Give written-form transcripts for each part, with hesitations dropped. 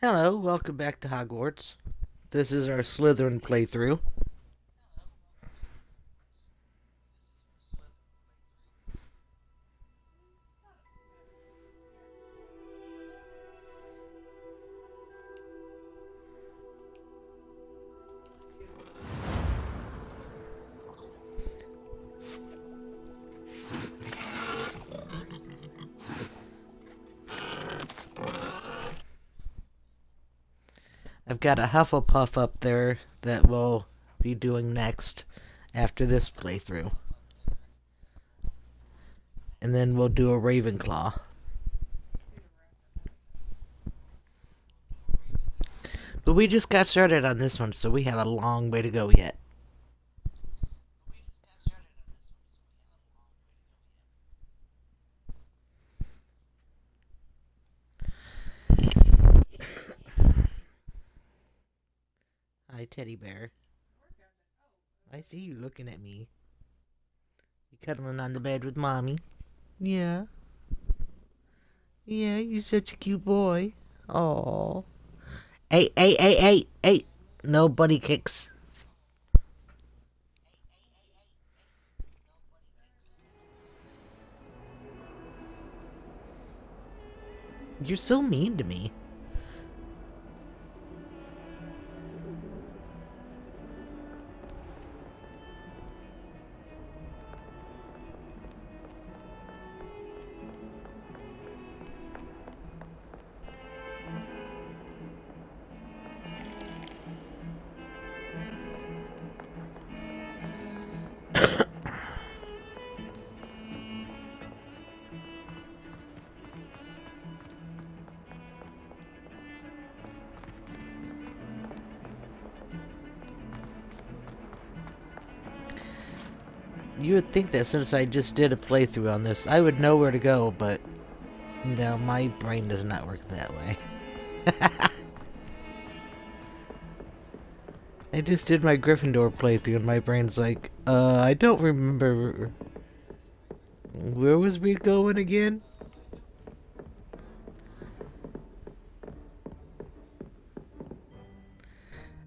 Hello, welcome back to Hogwarts. This is our Slytherin playthrough. I've got a Hufflepuff up there that we'll be doing next after this playthrough. And then we'll do a Ravenclaw. But we just got started on this one, so we have a long way to go yet. Hi, Teddy Bear. I see you looking at me. You cuddling on the bed with Mommy? Yeah. Yeah, you're such a cute boy. Aww. Hey. No buddy kicks. You're so mean to me. You would think that since I just did a playthrough on this, I would know where to go, but no, my brain does not work that way. I just did my Gryffindor playthrough and my brain's like, I don't remember. Where was we going again?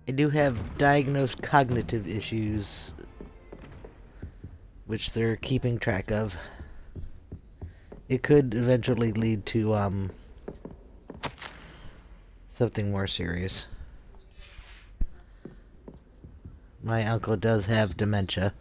I do have diagnosed cognitive issues, which they're keeping track of. It could eventually lead to, something more serious. My uncle does have dementia.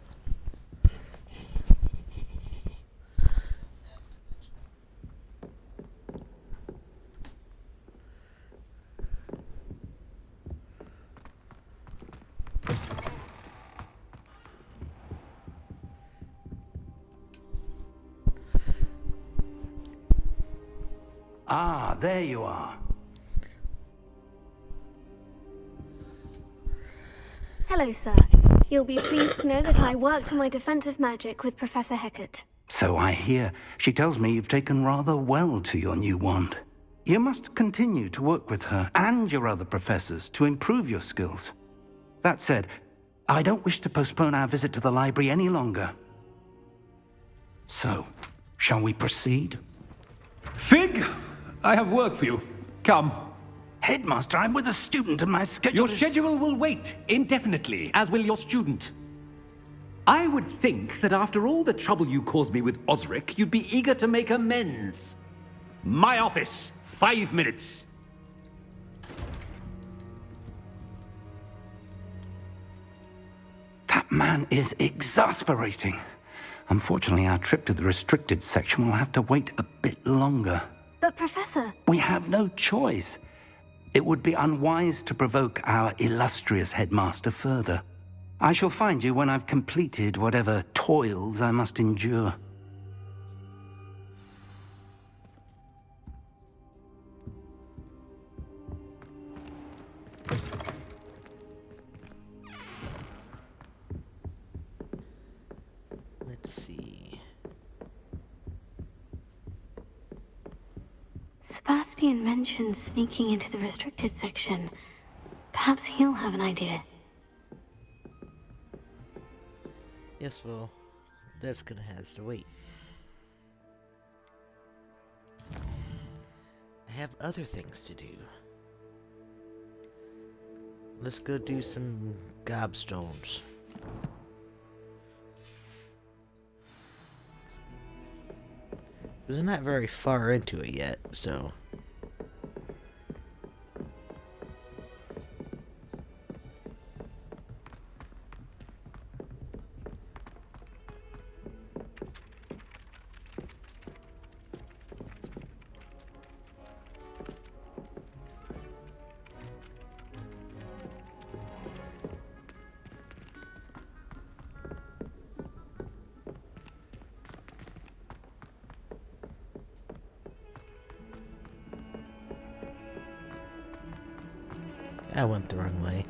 Ah, there you are. Hello, sir. You'll be pleased to know that I worked on my defensive magic with Professor Hecat. So I hear. She tells me you've taken rather well to your new wand. You must continue to work with her and your other professors to improve your skills. That said, I don't wish to postpone our visit to the library any longer. So, shall we proceed? Fig, I have work for you. Come. Headmaster, I'm with a student and my schedule Your is... schedule will wait indefinitely, as will your student. I would think that after all the trouble you caused me with Osric, you'd be eager to make amends. My office, 5 minutes. That man is exasperating. Unfortunately, our trip to the restricted section will have to wait a bit longer. But, Professor, We have no choice. It would be unwise to provoke our illustrious headmaster further. I shall find you when I've completed whatever toils I must endure. Let's see. Sebastian mentioned sneaking into the restricted section. Perhaps he'll have an idea. Yes, well, that's gonna have to wait. I have other things to do. Let's go do some gobstones. We're not very far into it yet, so... I went the wrong way.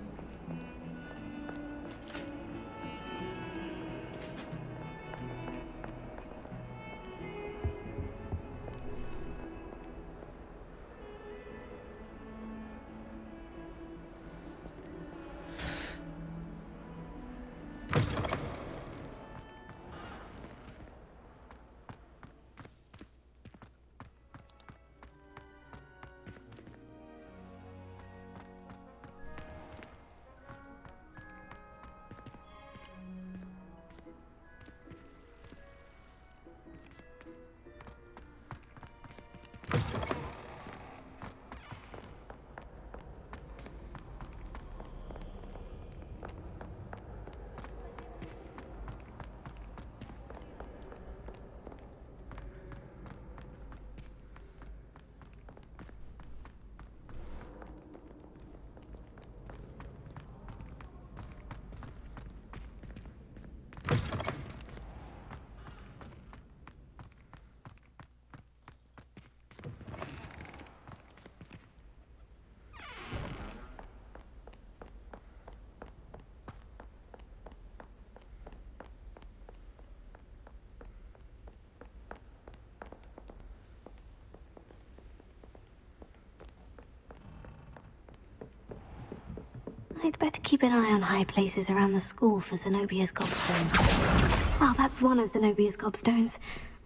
I'd better keep an eye on high places around the school for Zenobia's gobstones. Well, that's one of Zenobia's gobstones.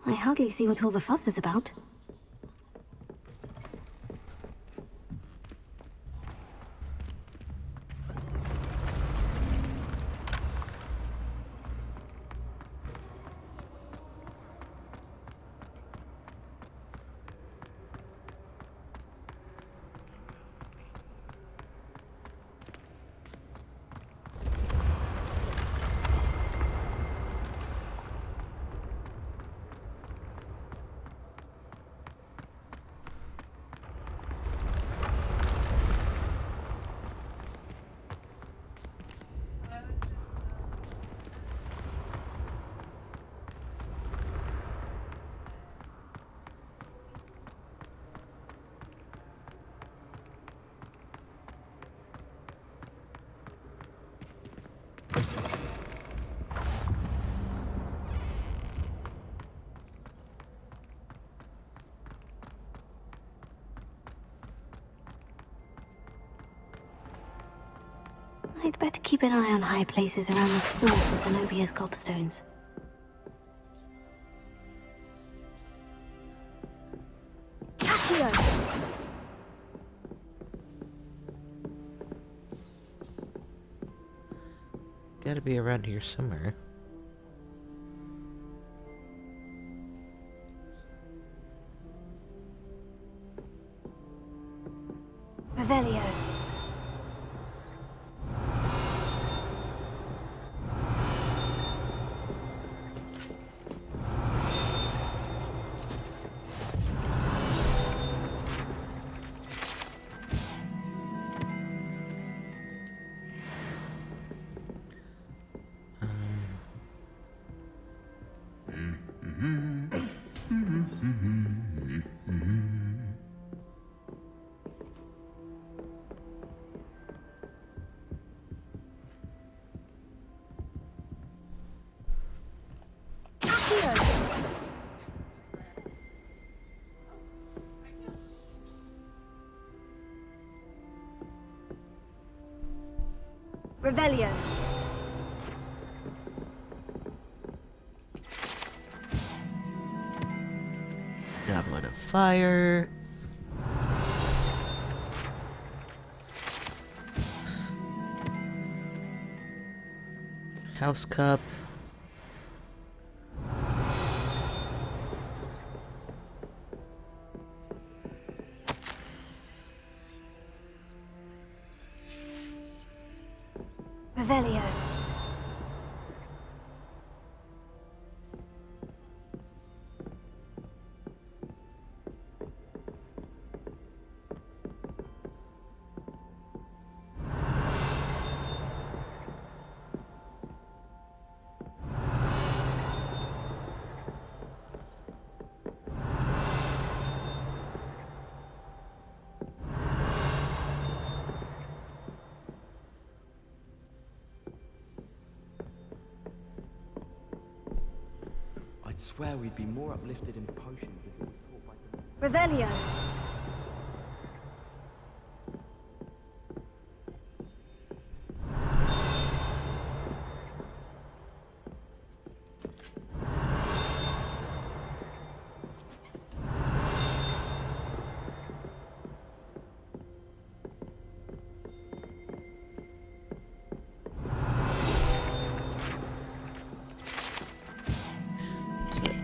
I hardly see what all the fuss is about. I'd better keep an eye on high places around the school for Zenobia's gobstones. Accio! Gotta be around here somewhere. Revelio. Revelio. Goblet of Fire. House cup. Revelio. I'd swear we'd be more uplifted in potions if it was taught by... Revelio.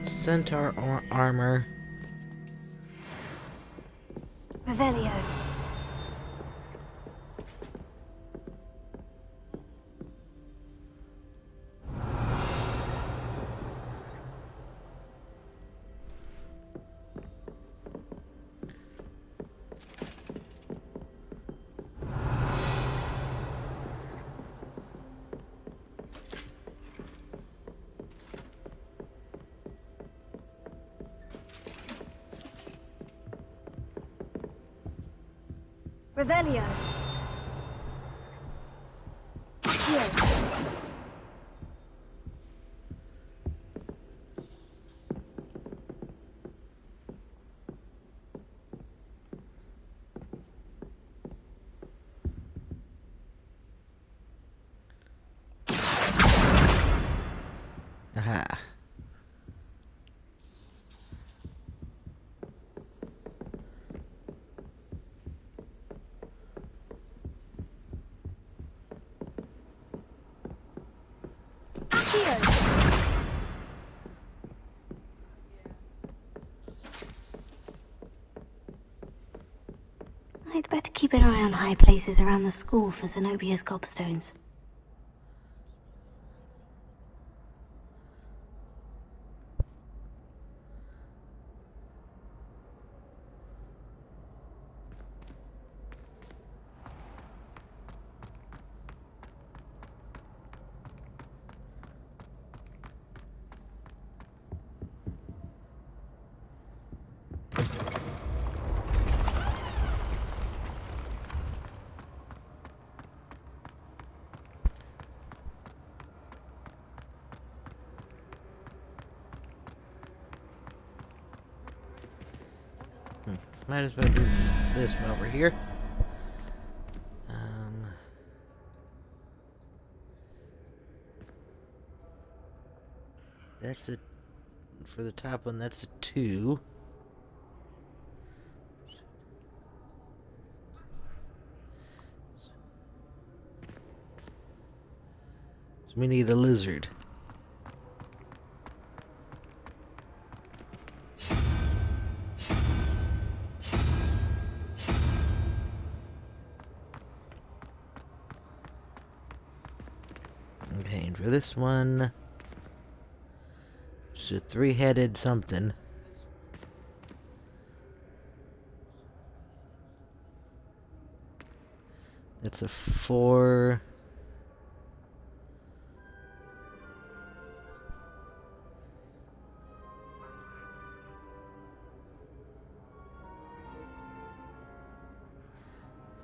Centaur armor. Revelio. Revelio. Accio. Aha. I'd better keep an eye on high places around the school for Zenobia's gobstones. Might as well do this while we're here. That's a... For the top one, that's a 2. So we need a lizard. Okay, and for this one, it's a 3-headed something. That's a 4.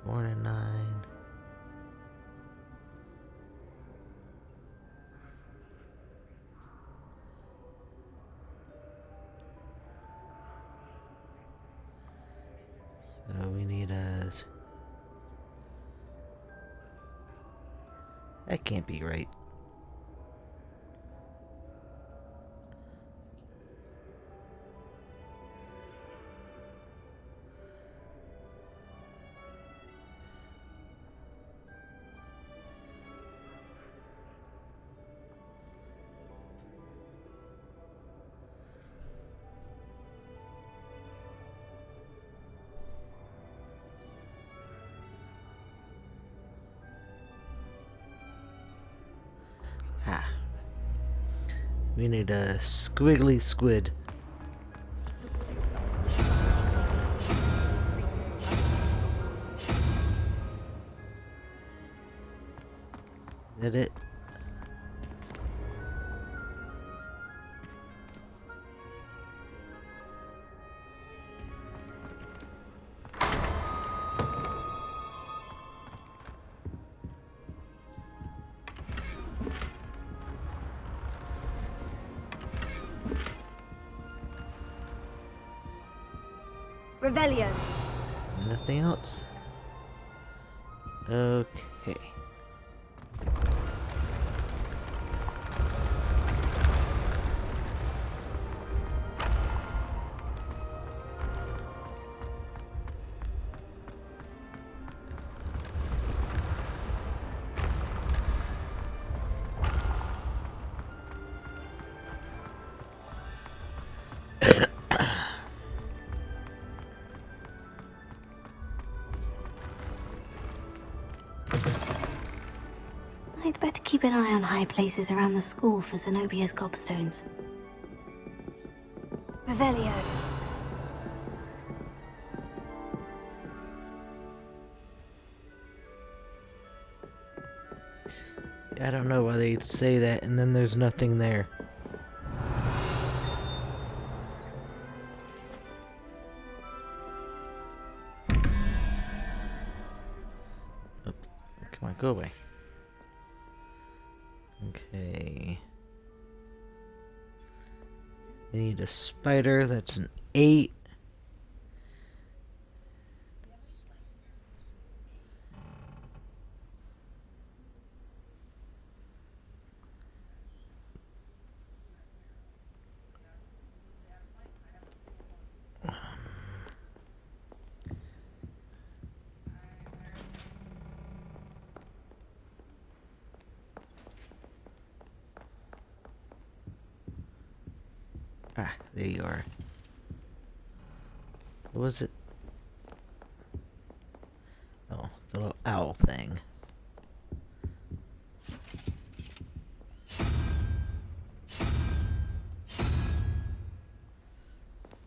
Four and a 9. So we need a... That can't be right. We need a squiggly squid. Is that it? Revelio. Nothing else? Okay. I'd better keep an eye on high places around the school for Zenobia's gobstones. Revelio. I don't know why they say that and then there's nothing there. Oh, come on, go away. Okay. We need a spider, that's an 8. Ah, there you are. What was it? Oh, the little owl thing.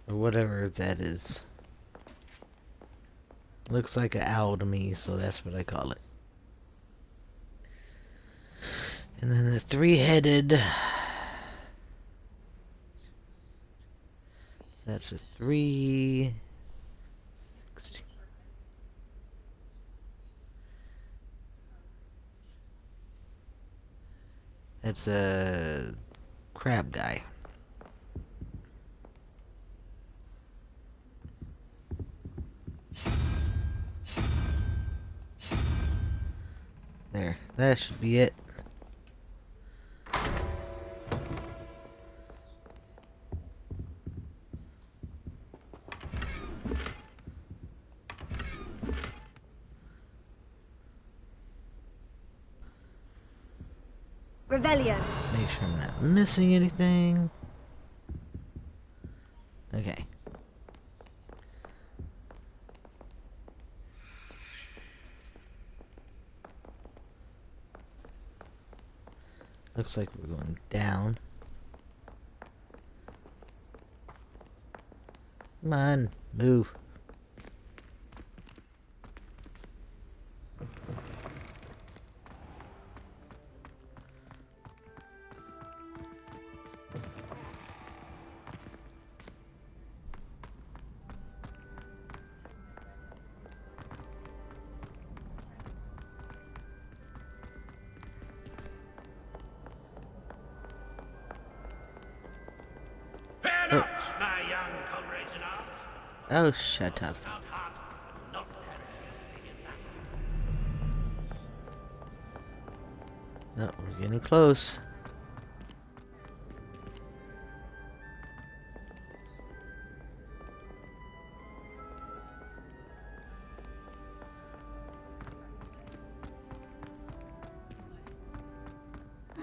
Or whatever that is. Looks like an owl to me, so that's what I call it. And then the 3-headed... That's a 3... 16. That's a crab guy. There, that should be it. Revelio. Make sure I'm not missing anything. Okay. Looks like we're going down. Come on, move. Paradox, my young comrades in arms. Oh, shut up. Stout heart, not perishing in battle. Oh, we're getting close.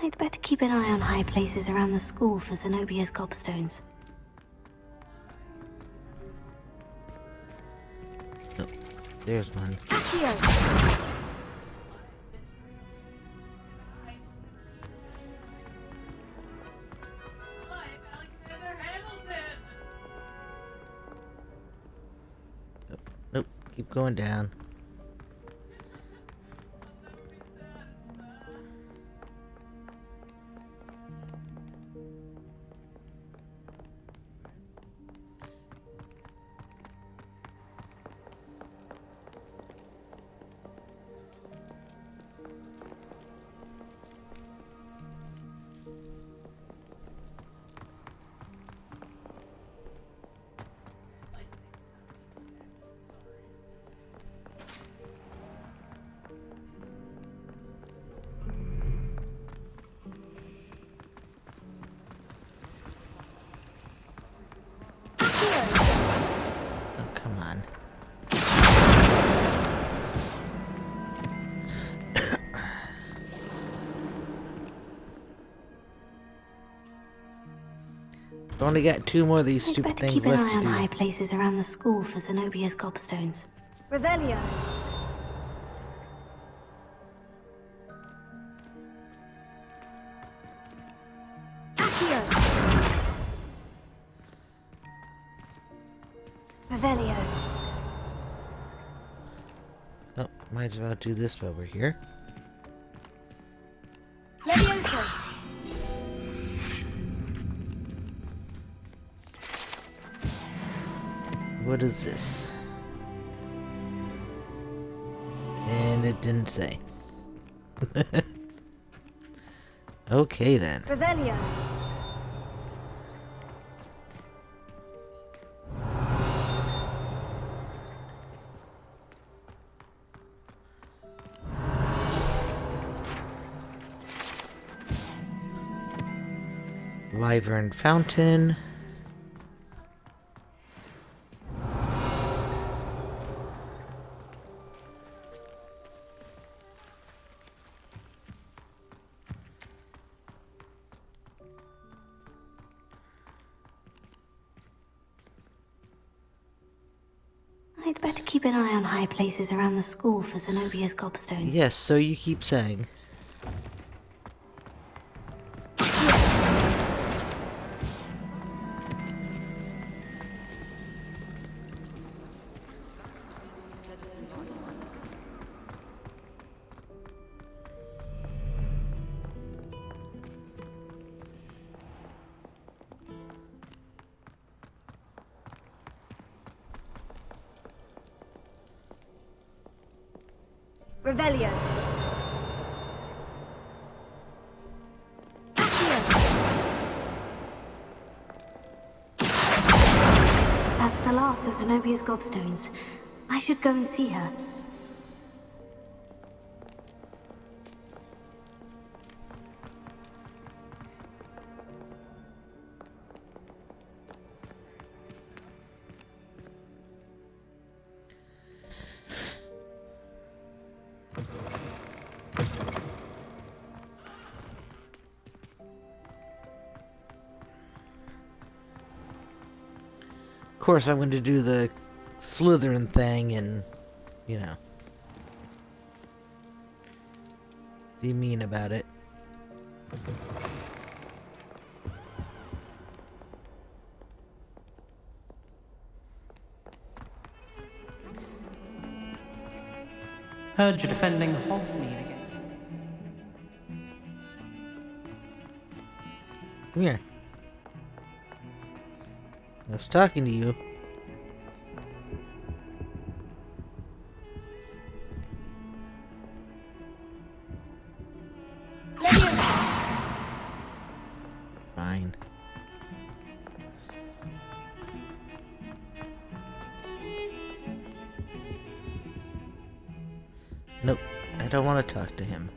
I'd better keep an eye on high places around the school for Zenobia's gobstones. Oh, there's one. Accio! Keep going down. Oh, come on. I've only got 2 more of these I'd stupid better things keep an left eye to on do. high places around the school for Zenobia's gobstones. Revelio! Accio! Revelio! Oh, might as well do this while we're here. Levioso! What is this? And it didn't say. Okay then. Revelio! Wyvern Fountain. I'd better keep an eye on high places around the school for Zenobia's gobstones. Yes, so you keep saying. Revelio! That's the last of Zenobia's gobstones. I should go and see her. Of course, I'm going to do the Slytherin thing and, you know, be mean about it. Heard you're defending Hogsmeade again. Come here. I was talking to you. Fine. Nope, I don't want to talk to him.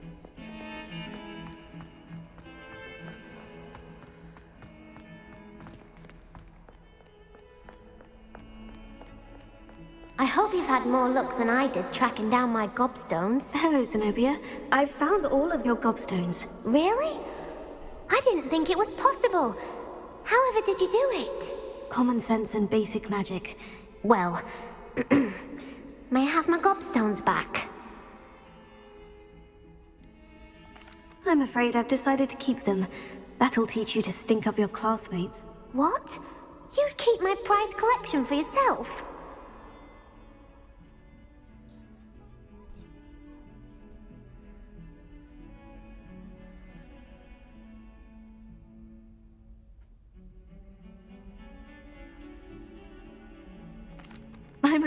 I hope you've had more luck than I did tracking down my gobstones. Hello, Zenobia. I've found all of your gobstones. Really? I didn't think it was possible. However did you do it? Common sense and basic magic. Well, may I have my gobstones back? I'm afraid I've decided to keep them. That'll teach you to stink up your classmates. What? You'd keep my prized collection for yourself?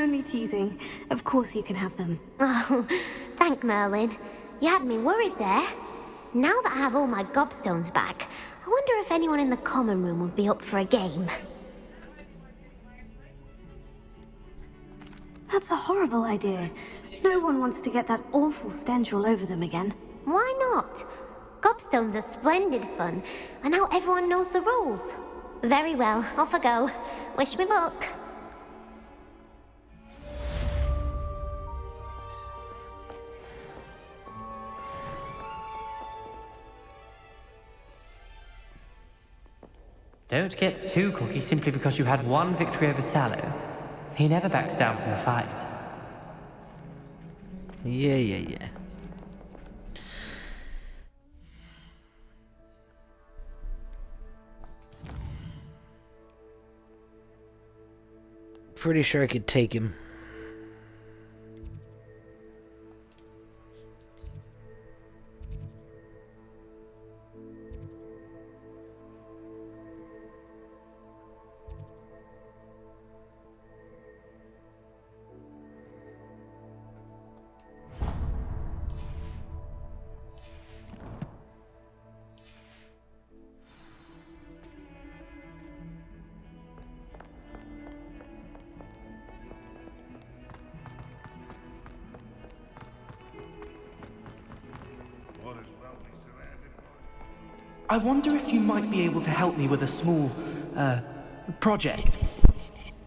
only teasing. Of course you can have them. Oh, thank Merlin. You had me worried there. Now that I have all my gobstones back, I wonder if anyone in the common room would be up for a game. That's a horrible idea. No one wants to get that awful stench all over them again. Why not? Gobstones are splendid fun, and now everyone knows the rules. Very well, off I go. Wish me luck. Don't get too cocky simply because you had one victory over Sallow. He never backs down from a fight. Yeah. Pretty sure I could take him. I wonder if you might be able to help me with a small, project.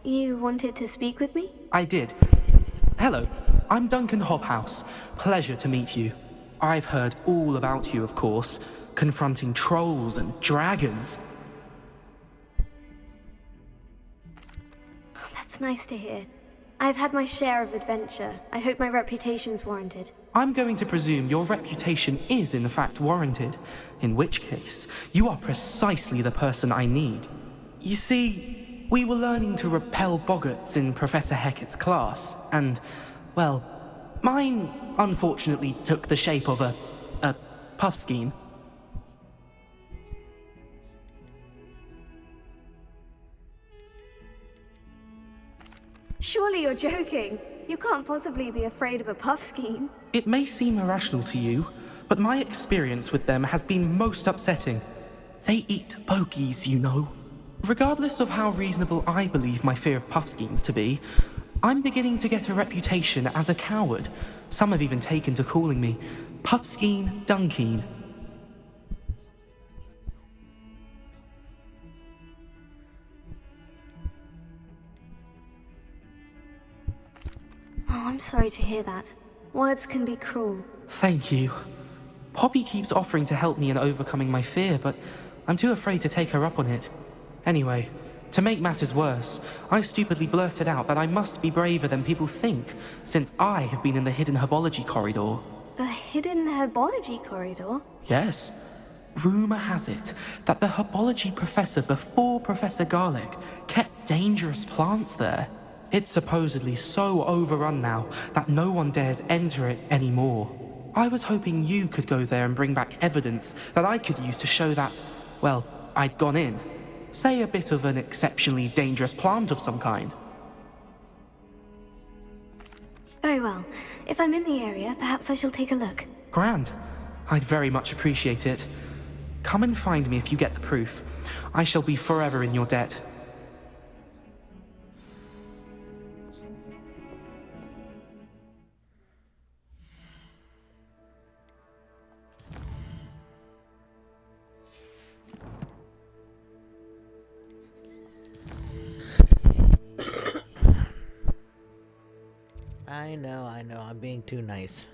You wanted to speak with me? I did. Hello, I'm Duncan Hobhouse. Pleasure to meet you. I've heard all about you, of course, confronting trolls and dragons. That's nice to hear. I've had my share of adventure. I hope my reputation's warranted. I'm going to presume your reputation is in fact warranted, in which case, you are precisely the person I need. You see, we were learning to repel boggarts in Professor Hecat's class, and, well, mine unfortunately took the shape of a puffskein. Surely you're joking. You can't possibly be afraid of a puffskein. It may seem irrational to you, but my experience with them has been most upsetting. They eat bogies, you know. Regardless of how reasonable I believe my fear of puffskeins to be, I'm beginning to get a reputation as a coward. Some have even taken to calling me Puffskeen Dunkeen. Oh, I'm sorry to hear that. Words can be cruel. Thank you. Poppy keeps offering to help me in overcoming my fear, but I'm too afraid to take her up on it. Anyway, to make matters worse, I stupidly blurted out that I must be braver than people think, since I have been in the hidden herbology corridor. The hidden herbology corridor? Yes. Rumor has it that the herbology professor before Professor Garlic kept dangerous plants there. It's supposedly so overrun now that no one dares enter it anymore. I was hoping you could go there and bring back evidence that I could use to show that, well, I'd gone in. Say a bit of an exceptionally dangerous plant of some kind. Very well. If I'm in the area, perhaps I shall take a look. Grand. I'd very much appreciate it. Come and find me if you get the proof. I shall be forever in your debt. I know, I'm being too nice.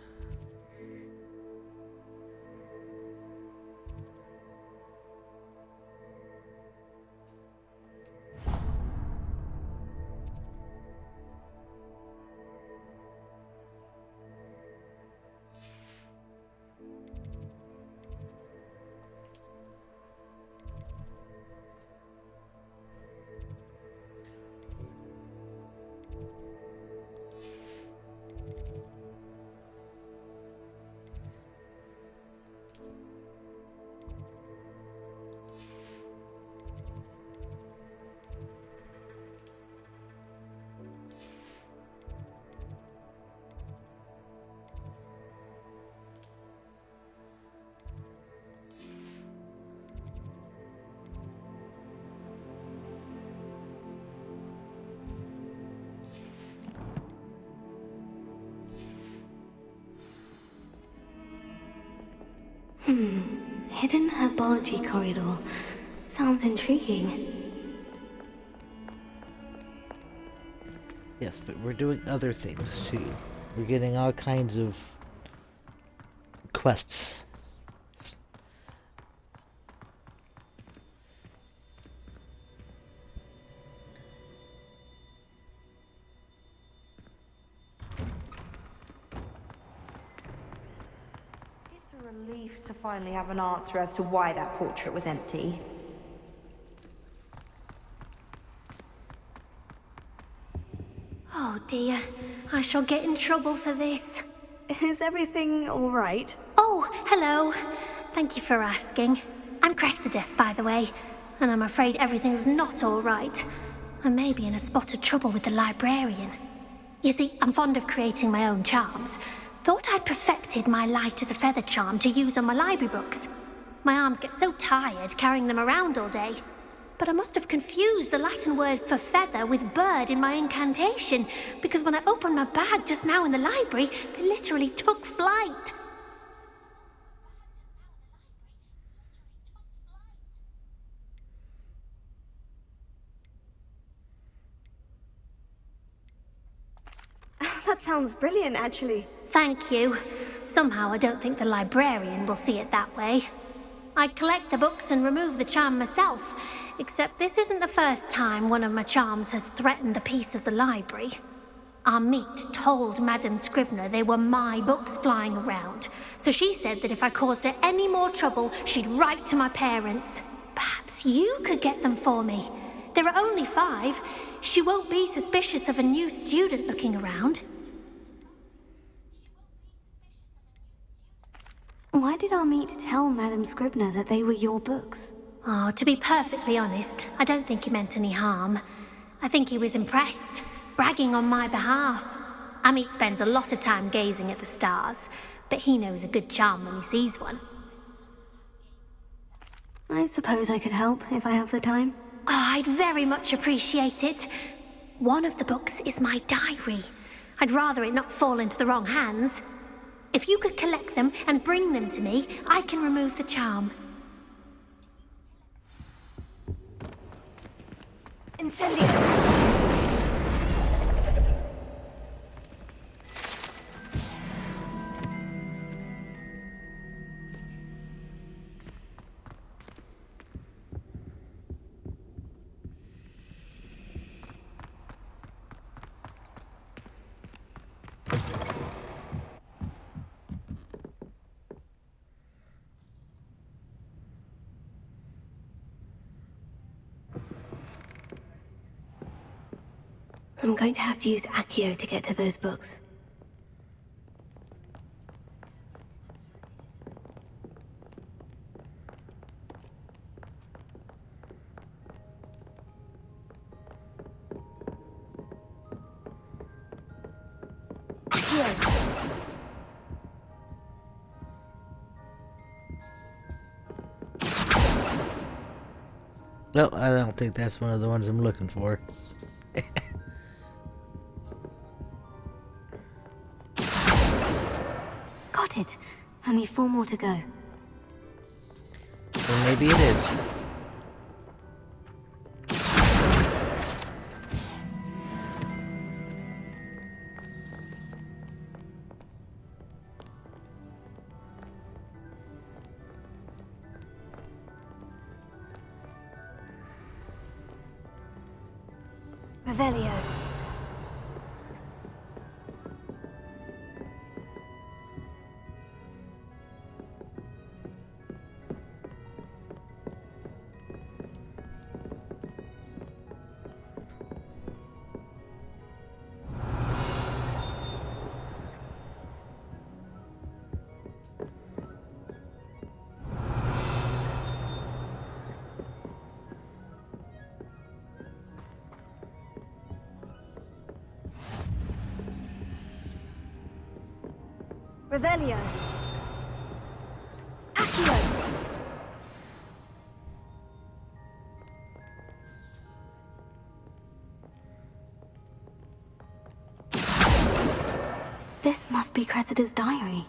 Hidden herbology corridor. Sounds intriguing. Yes, but we're doing other things too. We're getting all kinds of quests. It's a relief to finally have an answer as to why that portrait was empty. Oh dear, I shall get in trouble for this. Is everything all right? Oh, hello. Thank you for asking. I'm Cressida, by the way, and I'm afraid everything's not all right. I may be in a spot of trouble with the librarian. You see, I'm fond of creating my own charms. Thought I'd perfected my light as a feather charm to use on my library books. My arms get so tired carrying them around all day. But I must have confused the Latin word for feather with bird in my incantation, because when I opened my bag just now in the library, they literally took flight. That sounds brilliant, actually. Thank you. Somehow I don't think the librarian will see it that way. I collect the books and remove the charm myself, except this isn't the first time one of my charms has threatened the peace of the library. Our meet told Madame Scribner they were my books flying around, so she said that if I caused her any more trouble, she'd write to my parents. Perhaps you could get them for me. There are only 5. She won't be suspicious of a new student looking around. Why did our meet tell Madame Scribner that they were your books? Oh, to be perfectly honest, I don't think he meant any harm. I think he was impressed, bragging on my behalf. Amit spends a lot of time gazing at the stars, but he knows a good charm when he sees one. I suppose I could help if I have the time. Oh, I'd very much appreciate it. One of the books is my diary. I'd rather it not fall into the wrong hands. If you could collect them and bring them to me, I can remove the charm. Incendio! I'm going to have to use Accio to get to those books. No, I don't think that's one of the ones I'm looking for. Got it. Only 4 more to go. Well, maybe it is. Revelio. Revelio. Accio. This must be Cressida's diary.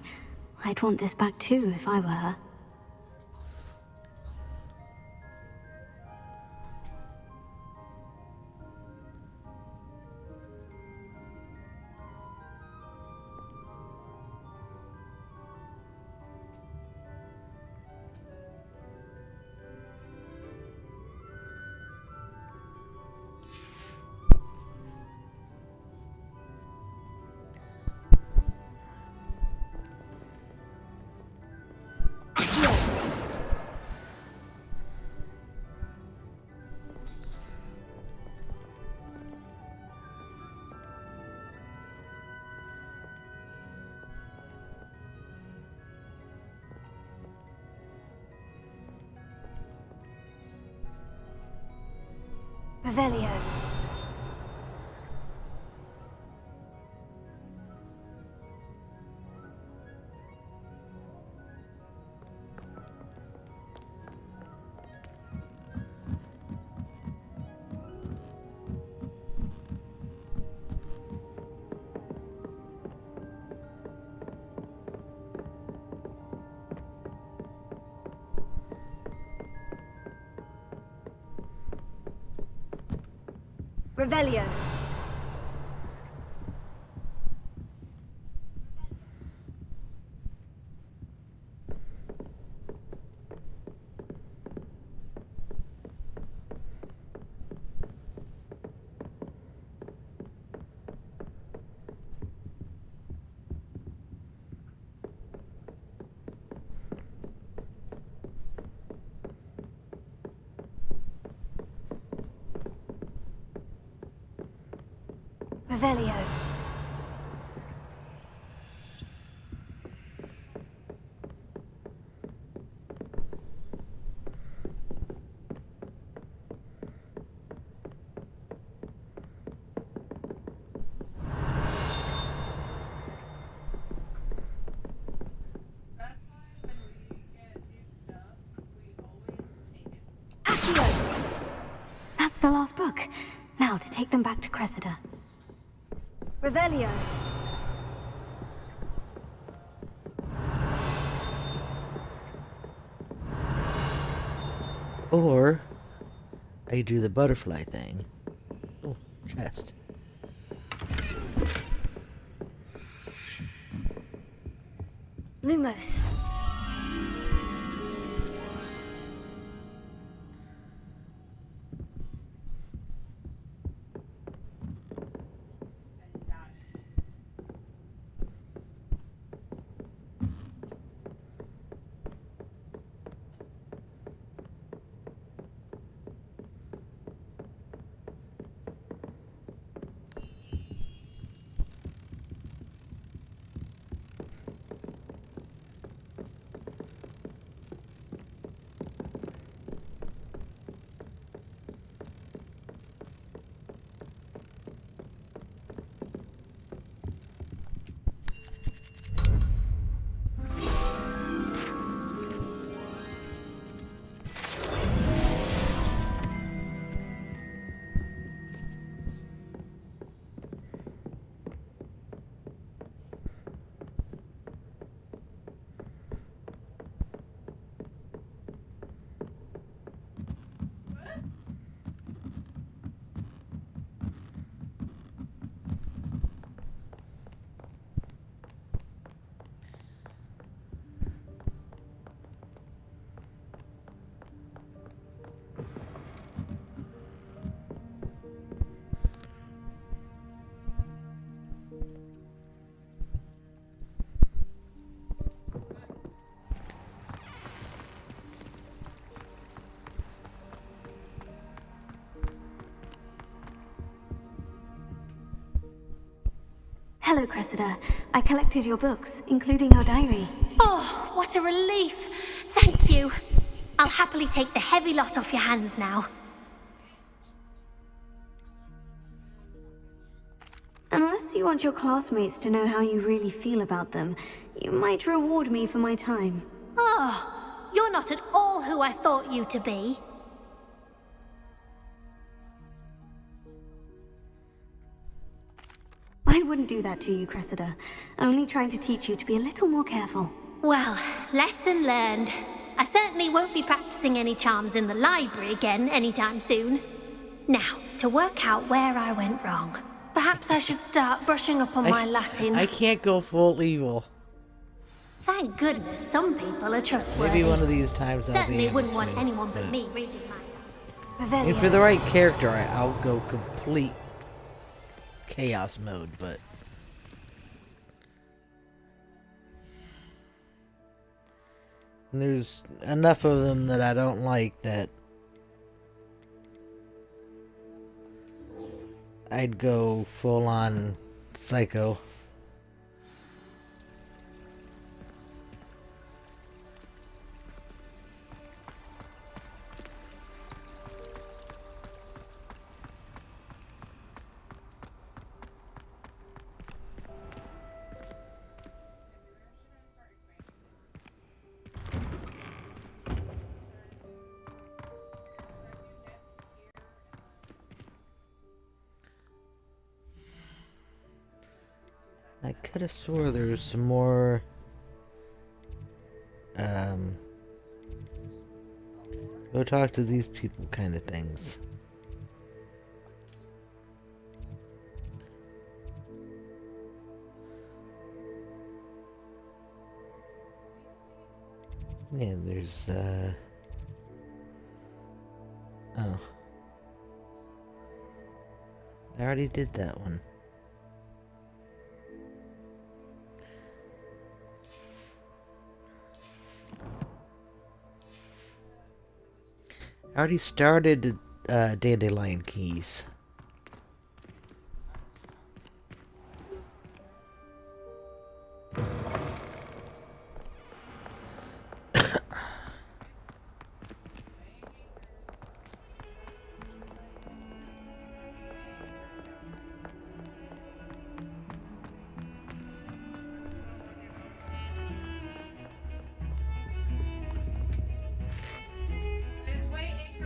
I'd want this back too if I were her. Revelio. Revelio. Revelio. Accio! That's the last book. Now to take them back to Cressida. Revelio. Or I do the butterfly thing. Oh, chest. Lumos. Hello, Cressida. I collected your books, including your diary. Oh, what a relief. Thank you. I'll happily take the heavy lot off your hands now. Unless you want your classmates to know how you really feel about them, you might reward me for my time. Oh, you're not at all who I thought you to be. I wouldn't do that to you, Cressida. Only trying to teach you to be a little more careful. Well, lesson learned. I certainly won't be practicing any charms in the library again anytime soon. Now, to work out where I went wrong. Perhaps I should start brushing up on my Latin. I can't go full evil. Thank goodness some people are trustworthy. Maybe one of these times I'll Certainly be able wouldn't want to, anyone but but- me reading my... I mean, for the right character, I'll go complete chaos mode, but... There's enough of them that I don't like that I'd go full on psycho. I could have swore there was some more go talk to these people kind of things. Yeah, there's oh. I already did that one. I already started Dandelion Keys.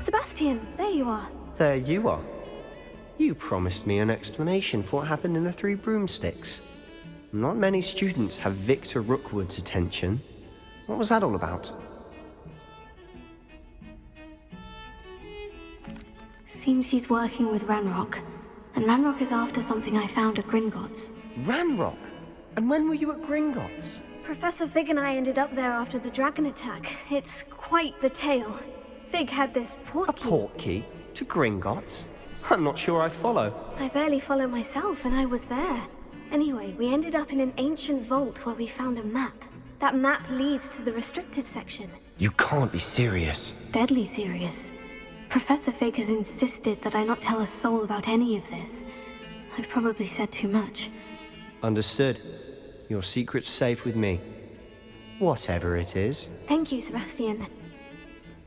Sebastian, there you are. There you are. You promised me an explanation for what happened in the Three Broomsticks. Not many students have Victor Rookwood's attention. What was that all about? Seems he's working with Ranrock. And Ranrock is after something I found at Gringotts. Ranrock? And when were you at Gringotts? Professor Fig and I ended up there after the dragon attack. It's quite the tale. Fig had this portkey. A portkey? To Gringotts? I'm not sure I follow. I barely follow myself, and I was there. Anyway, we ended up in an ancient vault where we found a map. That map leads to the restricted section. You can't be serious. Deadly serious. Professor Fig has insisted that I not tell a soul about any of this. I've probably said too much. Understood. Your secret's safe with me. Whatever it is. Thank you, Sebastian.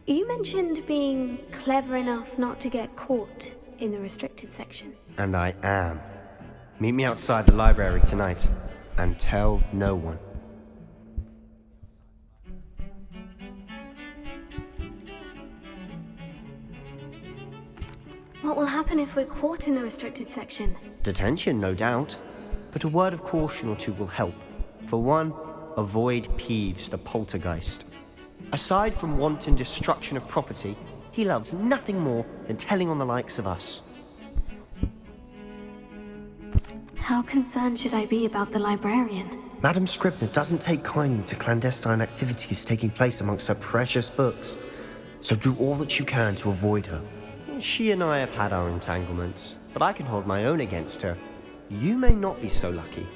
You mentioned being clever enough not to get caught in the restricted section. And I am. Meet me outside the library tonight, and tell no one. What will happen if we're caught in the restricted section? Detention, no doubt. But a word of caution or two will help. For one, avoid Peeves, the poltergeist. Aside from wanton destruction of property, he loves nothing more than telling on the likes of us. How concerned should I be about the librarian? Madame Scribner doesn't take kindly to clandestine activities taking place amongst her precious books, so do all that you can to avoid her. She and I have had our entanglements, but I can hold my own against her. You may not be so lucky.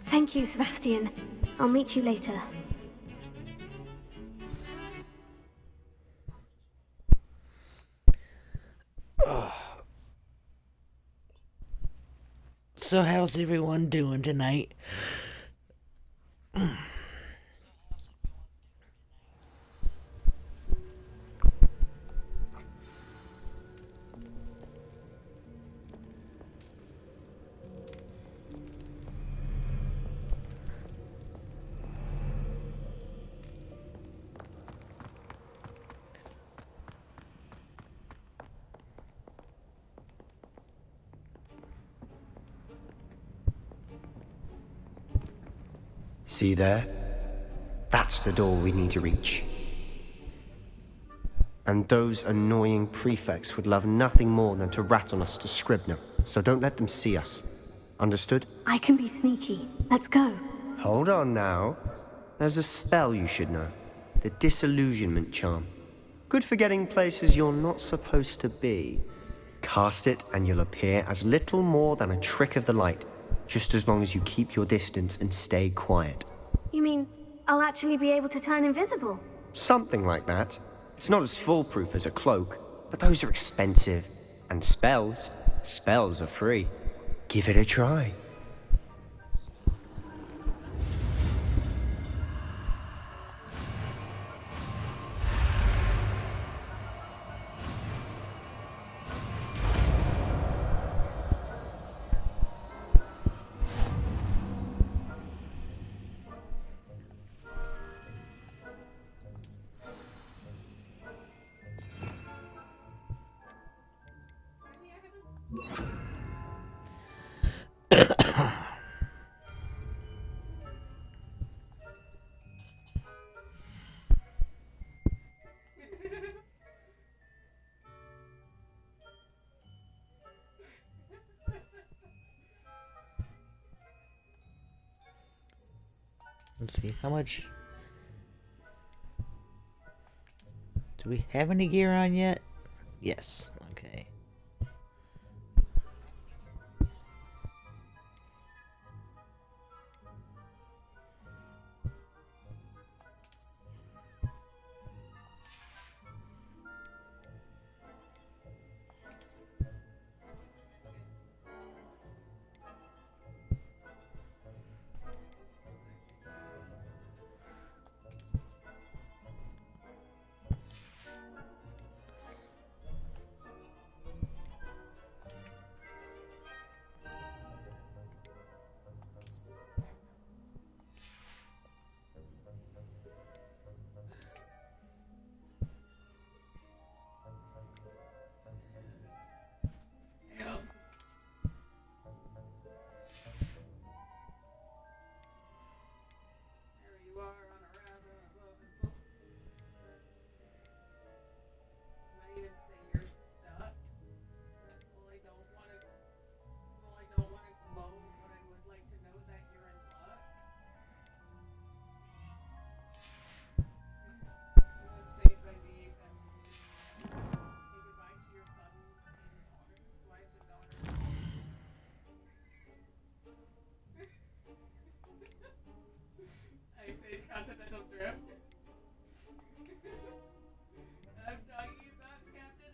Thank you, Sebastian. I'll meet you later. So how's everyone doing tonight? See there? That's the door we need to reach. And those annoying prefects would love nothing more than to rat on us to Scribner, so don't let them see us. Understood? I can be sneaky. Let's go. Hold on now. There's a spell you should know. The Disillusionment Charm. Good for getting places you're not supposed to be. Cast it and you'll appear as little more than a trick of the light, just as long as you keep your distance and stay quiet. You mean I'll actually be able to turn invisible? Something like that. It's not as foolproof as a cloak, but those are expensive. And spells are free. Give it a try. Let's see, how much... Do we have any gear on yet? Yes, okay. Continental Drift. I'm talking about Captain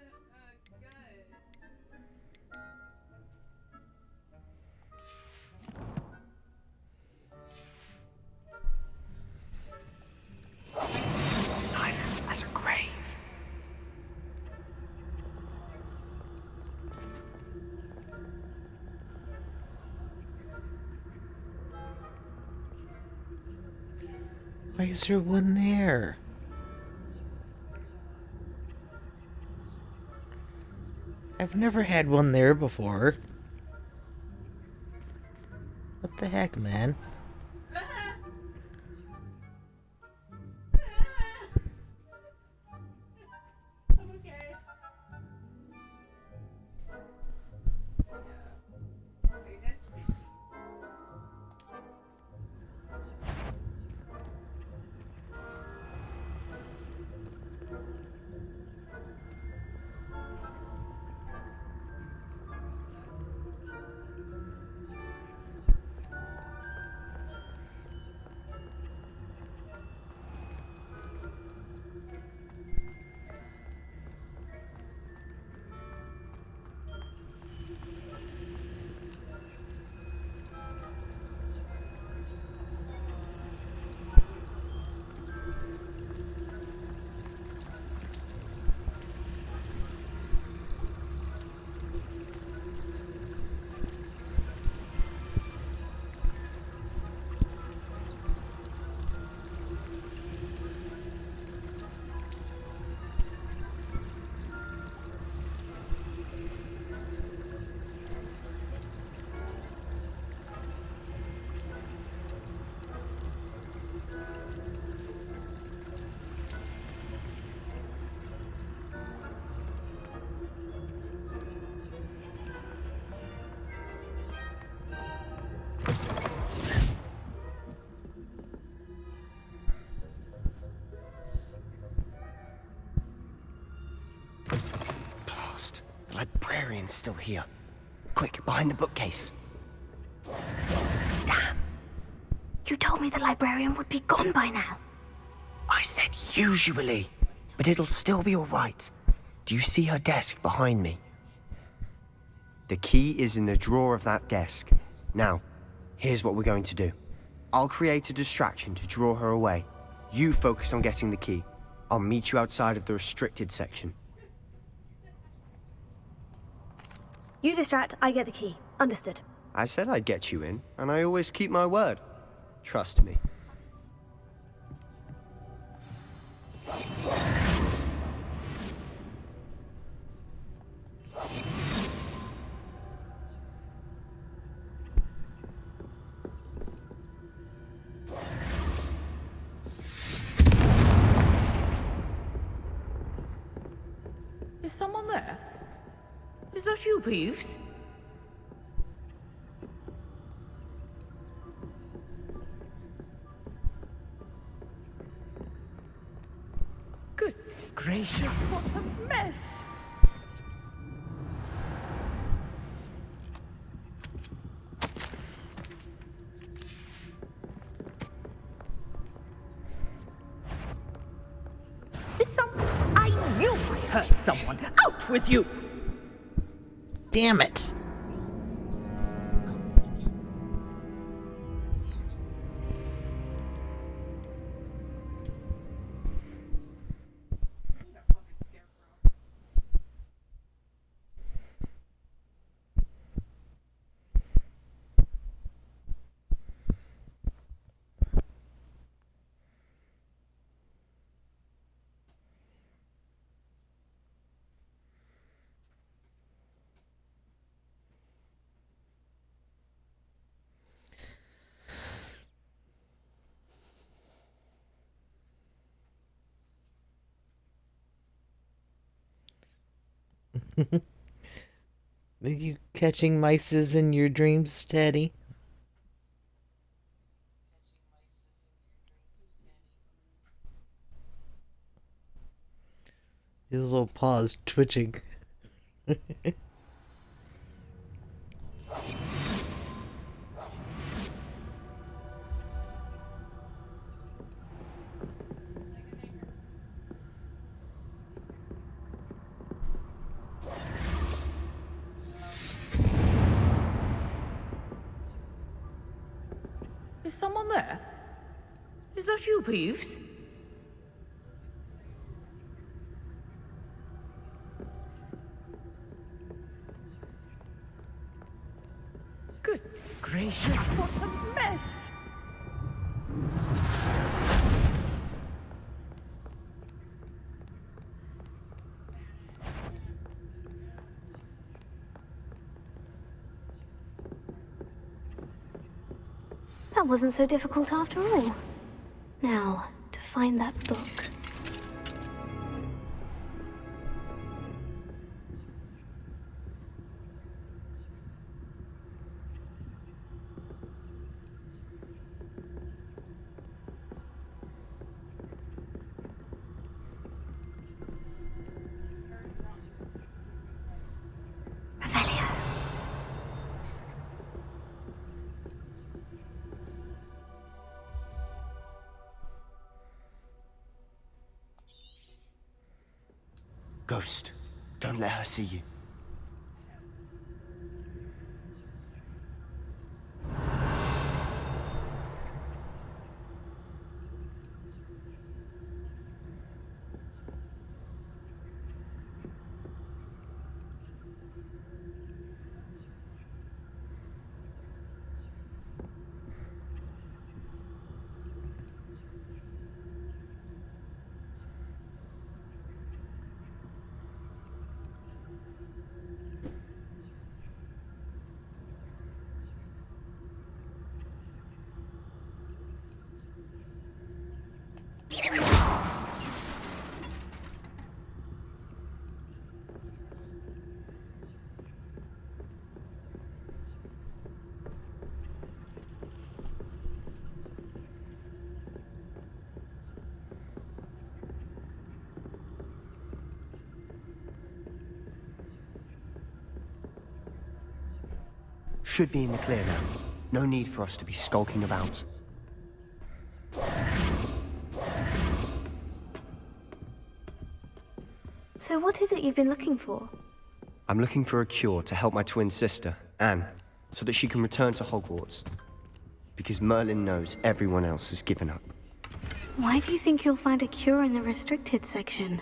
Good. Silent as a grave. Why is there one there? I've never had one there before. What the heck, man? The librarian's still here. Quick, behind the bookcase. Damn. You told me the librarian would be gone by now. I said usually, but it'll still be all right. Do you see her desk behind me? The key is in the drawer of that desk. Now, here's what we're going to do. I'll create a distraction to draw her away. You focus on getting the key. I'll meet you outside of the restricted section. You distract, I get the key. Understood. I said I'd get you in, and I always keep my word. Trust me. Is someone there? Is that you, Peeves? Goodness gracious, what a mess! I knew I hurt someone. Out with you! Damn it! Are you catching mices in your dreams, Teddy? His little paws twitching. Is someone there? Is that you, Peeves? Goodness gracious, what a mess! That wasn't so difficult after all. Now, to find that book. Revelio. Ghost, don't let her see you. Should be in the clear now. No need for us to be skulking about. So what is it you've been looking for? I'm looking for a cure to help my twin sister, Anne, so that she can return to Hogwarts. Because Merlin knows everyone else has given up. Why do you think you'll find a cure in the restricted section?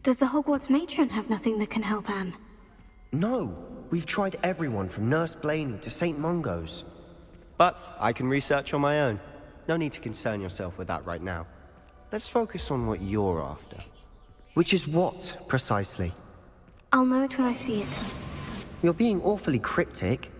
Does the Hogwarts matron have nothing that can help Anne? No, we've tried everyone from Nurse Blaney to St. Mungo's. But I can research on my own. No need to concern yourself with that right now. Let's focus on what you're after. Which is what, precisely? I'll know it when I see it. You're being awfully cryptic.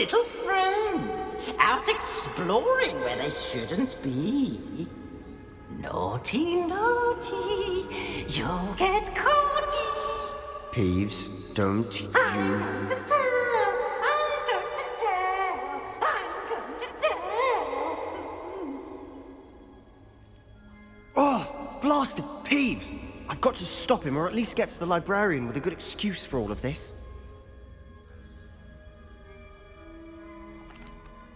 little friend, out exploring where they shouldn't be. Naughty, naughty, you'll get caughty. Peeves, don't you... I'm going to tell, I'm going to tell, I'm going to tell. Oh, blasted Peeves! I've got to stop him, or at least get to the librarian with a good excuse for all of this.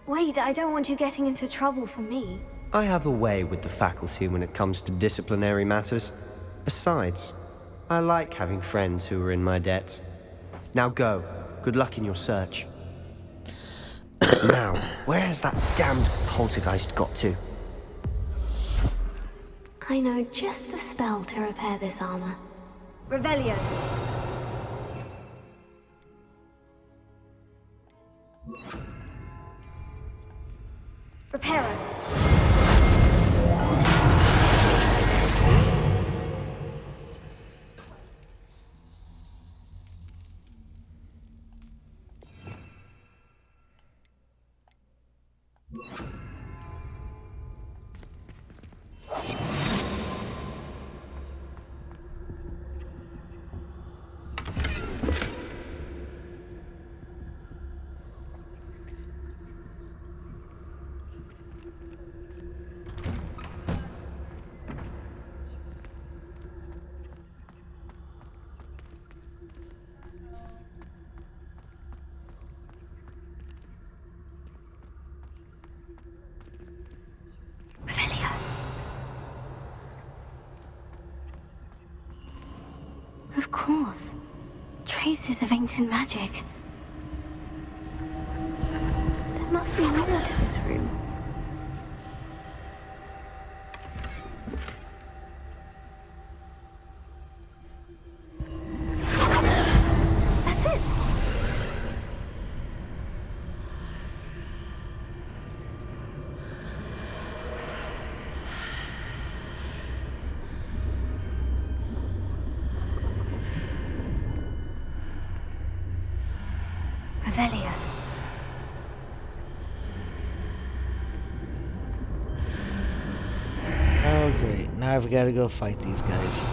Wait, I don't want you getting into trouble for me. I have a way with the faculty when it comes to disciplinary matters. Besides, I like having friends who are in my debt. Now go. Good luck in your search. Now, where has that damned poltergeist got to? I know just the spell to repair this armor. Revelio. Reparo. Of course. Traces of ancient magic. There must be more to this room. That's it! Revelio. Oh great, now I've got to go fight these guys.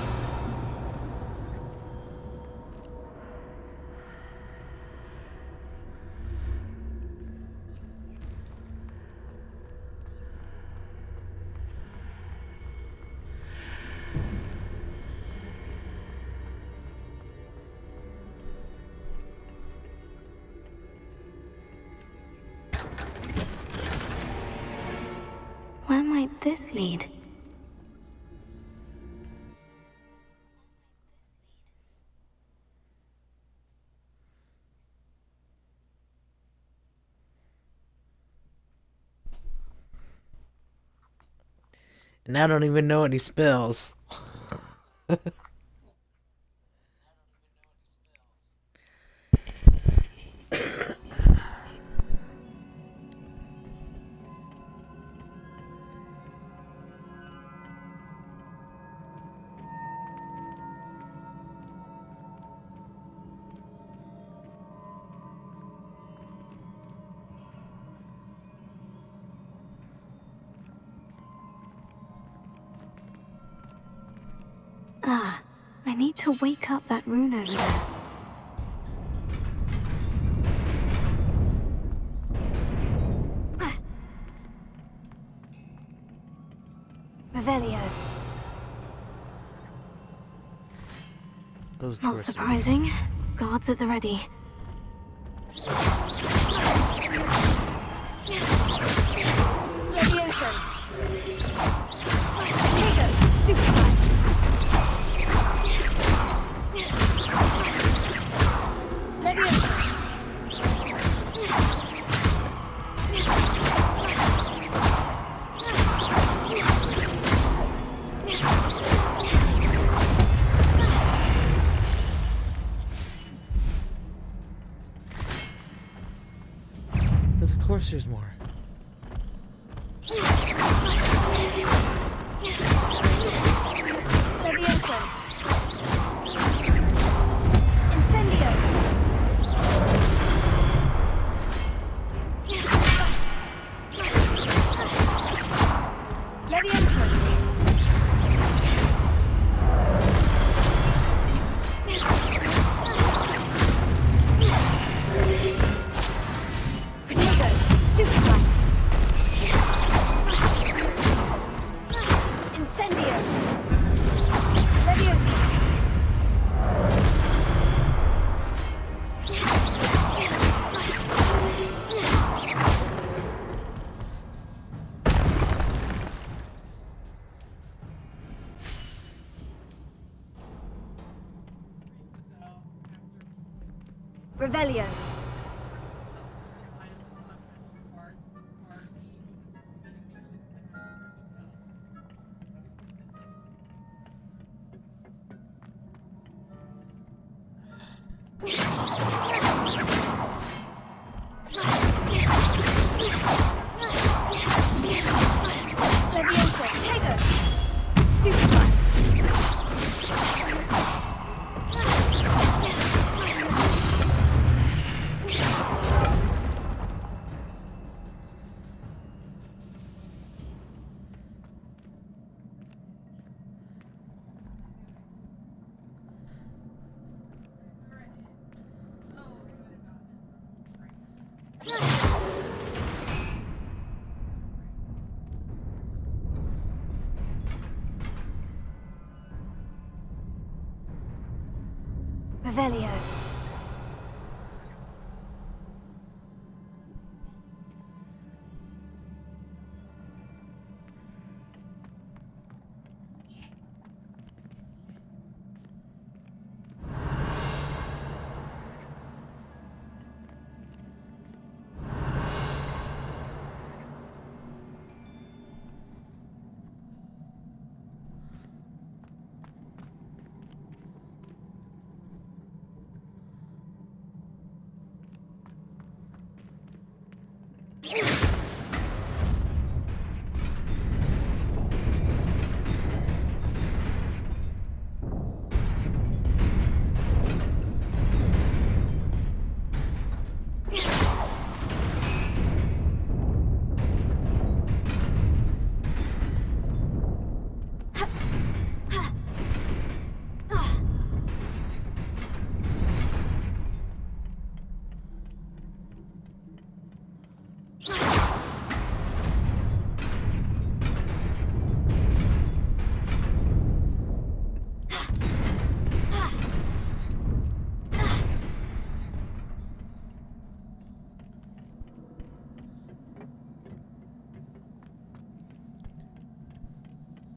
Where might this lead? And I don't even know any spells. Ah, I need to wake up that rune over there. Revelio. Not surprising. Guards at the ready. Levioso. Tego, stupefy. Because of course there's more. Levioso. Incendio. Revelio. Leviosa, Tego! Stupefy! Revelio.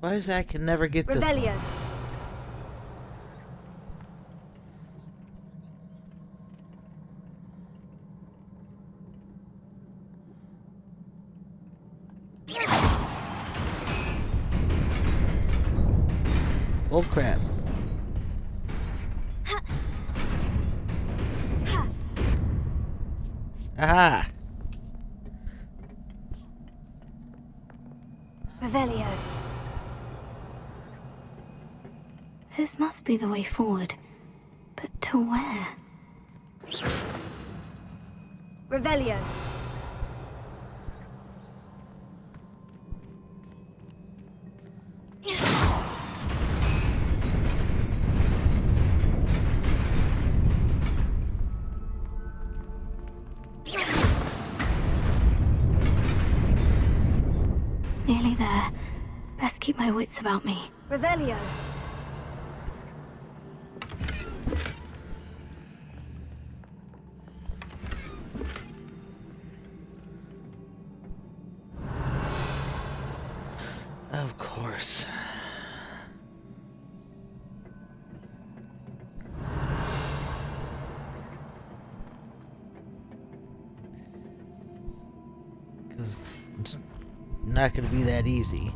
Why is that I can never get this? Revelio. Oh crap. Aha! Revelio. This must be the way forward. But to where? Revelio. Nearly there. Best keep my wits about me. Revelio. Of course. Because it's not going to be that easy.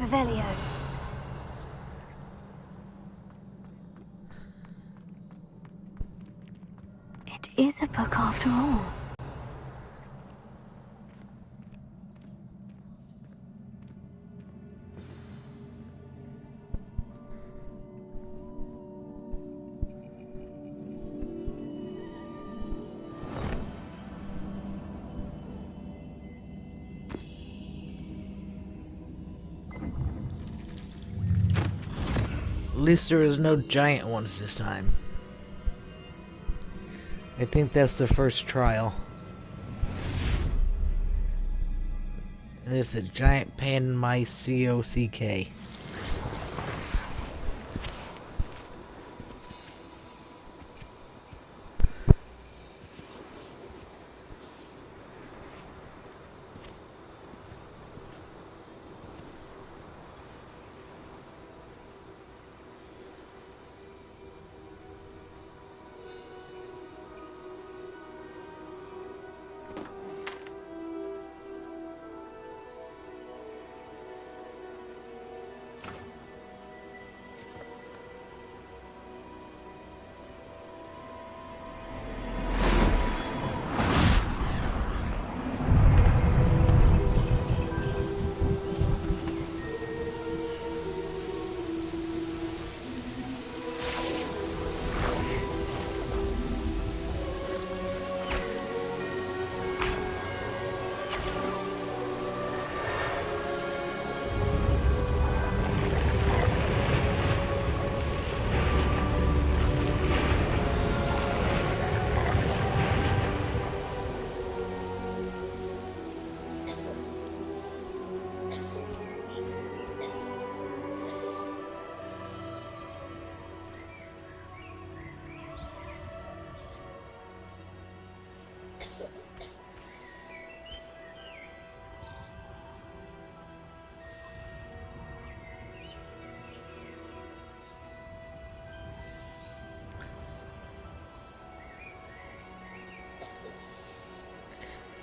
Revelio. It is a book after all. At least there is no giant ones this time. I think that's the first trial. And it's a giant pan mice COCK.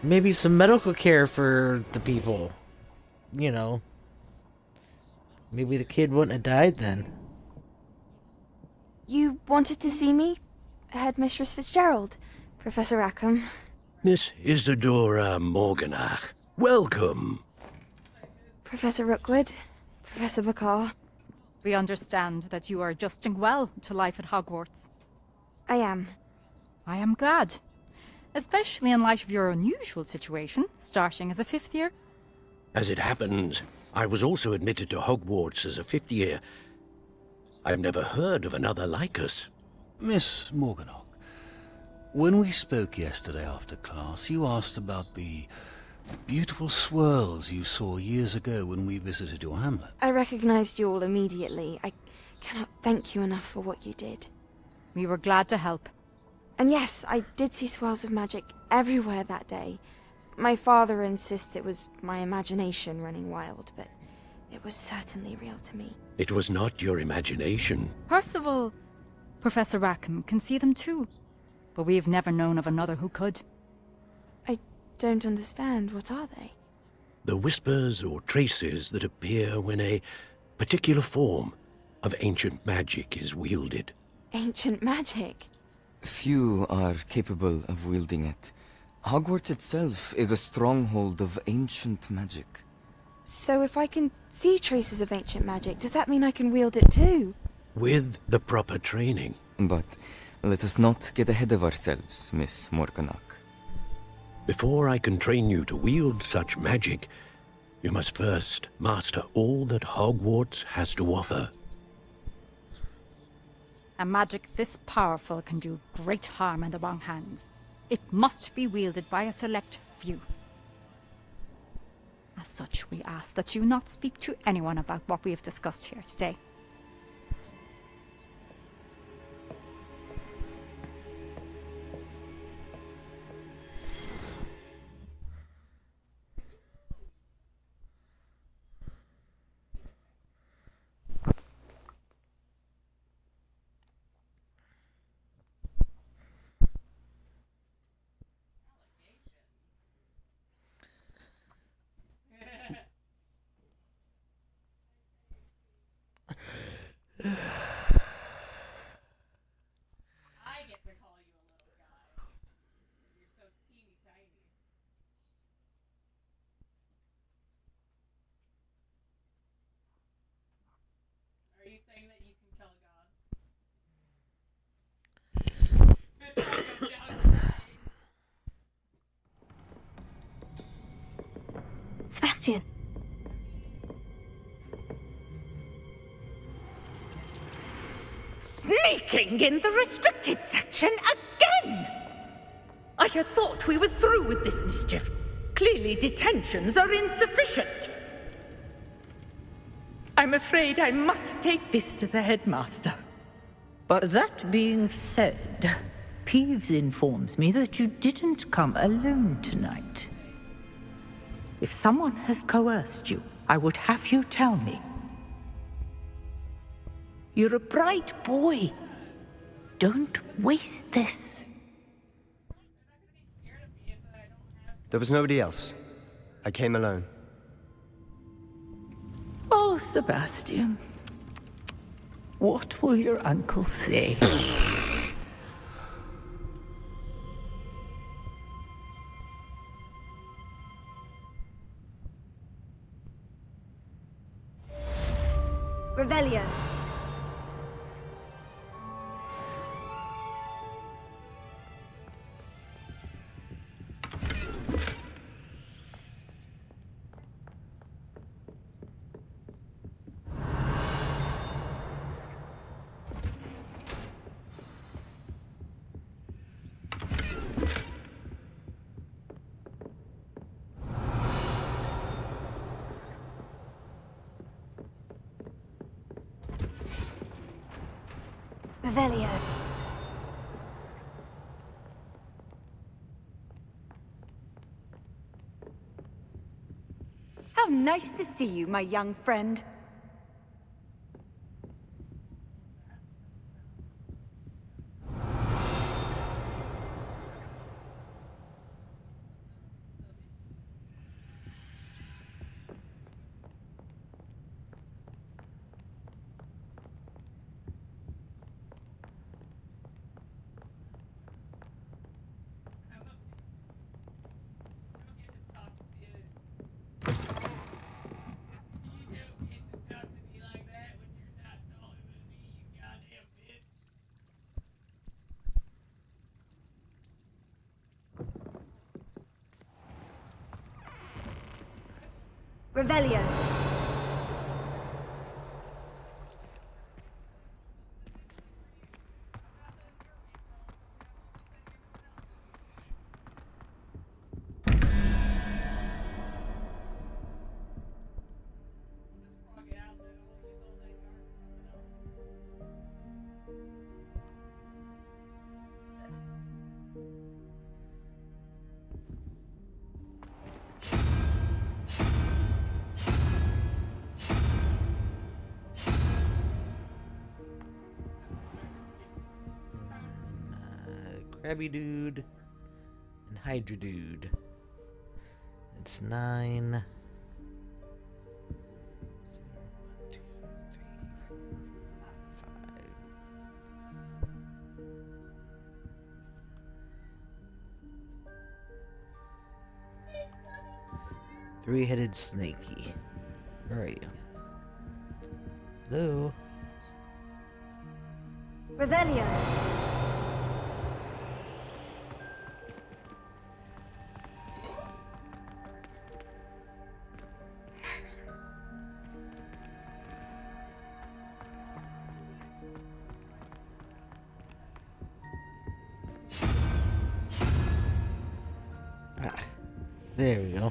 Maybe some medical care for the people. You know. Maybe the kid wouldn't have died then. You wanted to see me? Headmistress Fitzgerald? Professor Rackham? Miss Isadora Morganach, welcome. Professor Rookwood? Professor Bakar? We understand that you are adjusting well to life at Hogwarts. I am. I am glad. Especially in light of your unusual situation, starting as a 5th year. As it happens, I was also admitted to Hogwarts as a 5th year. I've never heard of another like us. Miss Morganach, when we spoke yesterday after class, you asked about the beautiful swirls you saw years ago when we visited your hamlet. I recognized you all immediately. I cannot thank you enough for what you did. We were glad to help. And yes, I did see swirls of magic everywhere that day. My father insists it was my imagination running wild, but it was certainly real to me. It was not your imagination. Percival, Professor Rackham can see them too. But we have never known of another who could. I don't understand. What are they? The whispers or traces that appear when a particular form of ancient magic is wielded. Ancient magic? Few are capable of wielding it. Hogwarts itself is a stronghold of ancient magic. So if I can see traces of ancient magic, does that mean I can wield it too? With the proper training. But let us not get ahead of ourselves, Miss Morganach. Before I can train you to wield such magic, you must first master all that Hogwarts has to offer. A magic this powerful can do great harm in the wrong hands. It must be wielded by a select few. As such, we ask that you not speak to anyone about what we have discussed here today. Sebastian. Sneaking in the restricted section again! I had thought we were through with this mischief. Clearly detentions are insufficient. I'm afraid I must take this to the headmaster. But that being said, Peeves informs me that you didn't come alone tonight. If someone has coerced you, I would have you tell me. You're a bright boy. Don't waste this. there was nobody else. I came alone. Oh, Sebastian. What will your uncle say? Revelio. Revelio. How nice to see you, my young friend. Revelio. Crabby Dude and Hydra Dude. It's 9. 3-headed Snakey. Where are you? Hello? Revelio. There we go.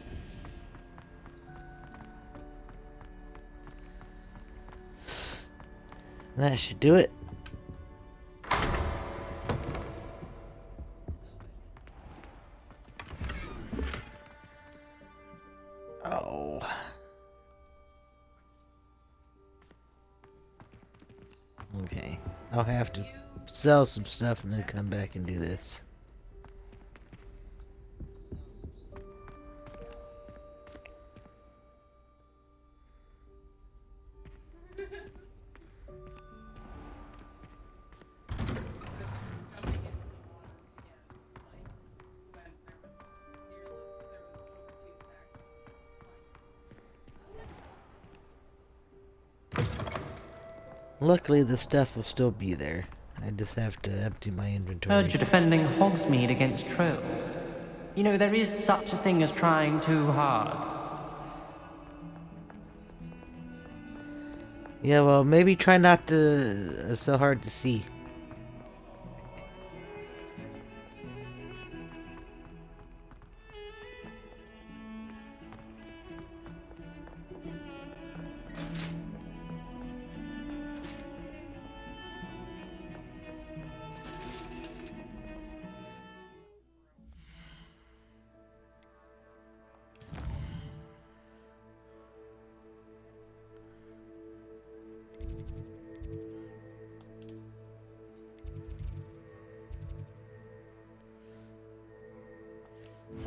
That should do it. Oh. Okay. I'll have to sell some stuff and then come back and do this. Luckily, the stuff will still be there. I just have to empty my inventory. Heard you're defending Hogsmeade against trolls. You know, there is such a thing as trying too hard. Yeah, well, maybe try not to... so hard to see.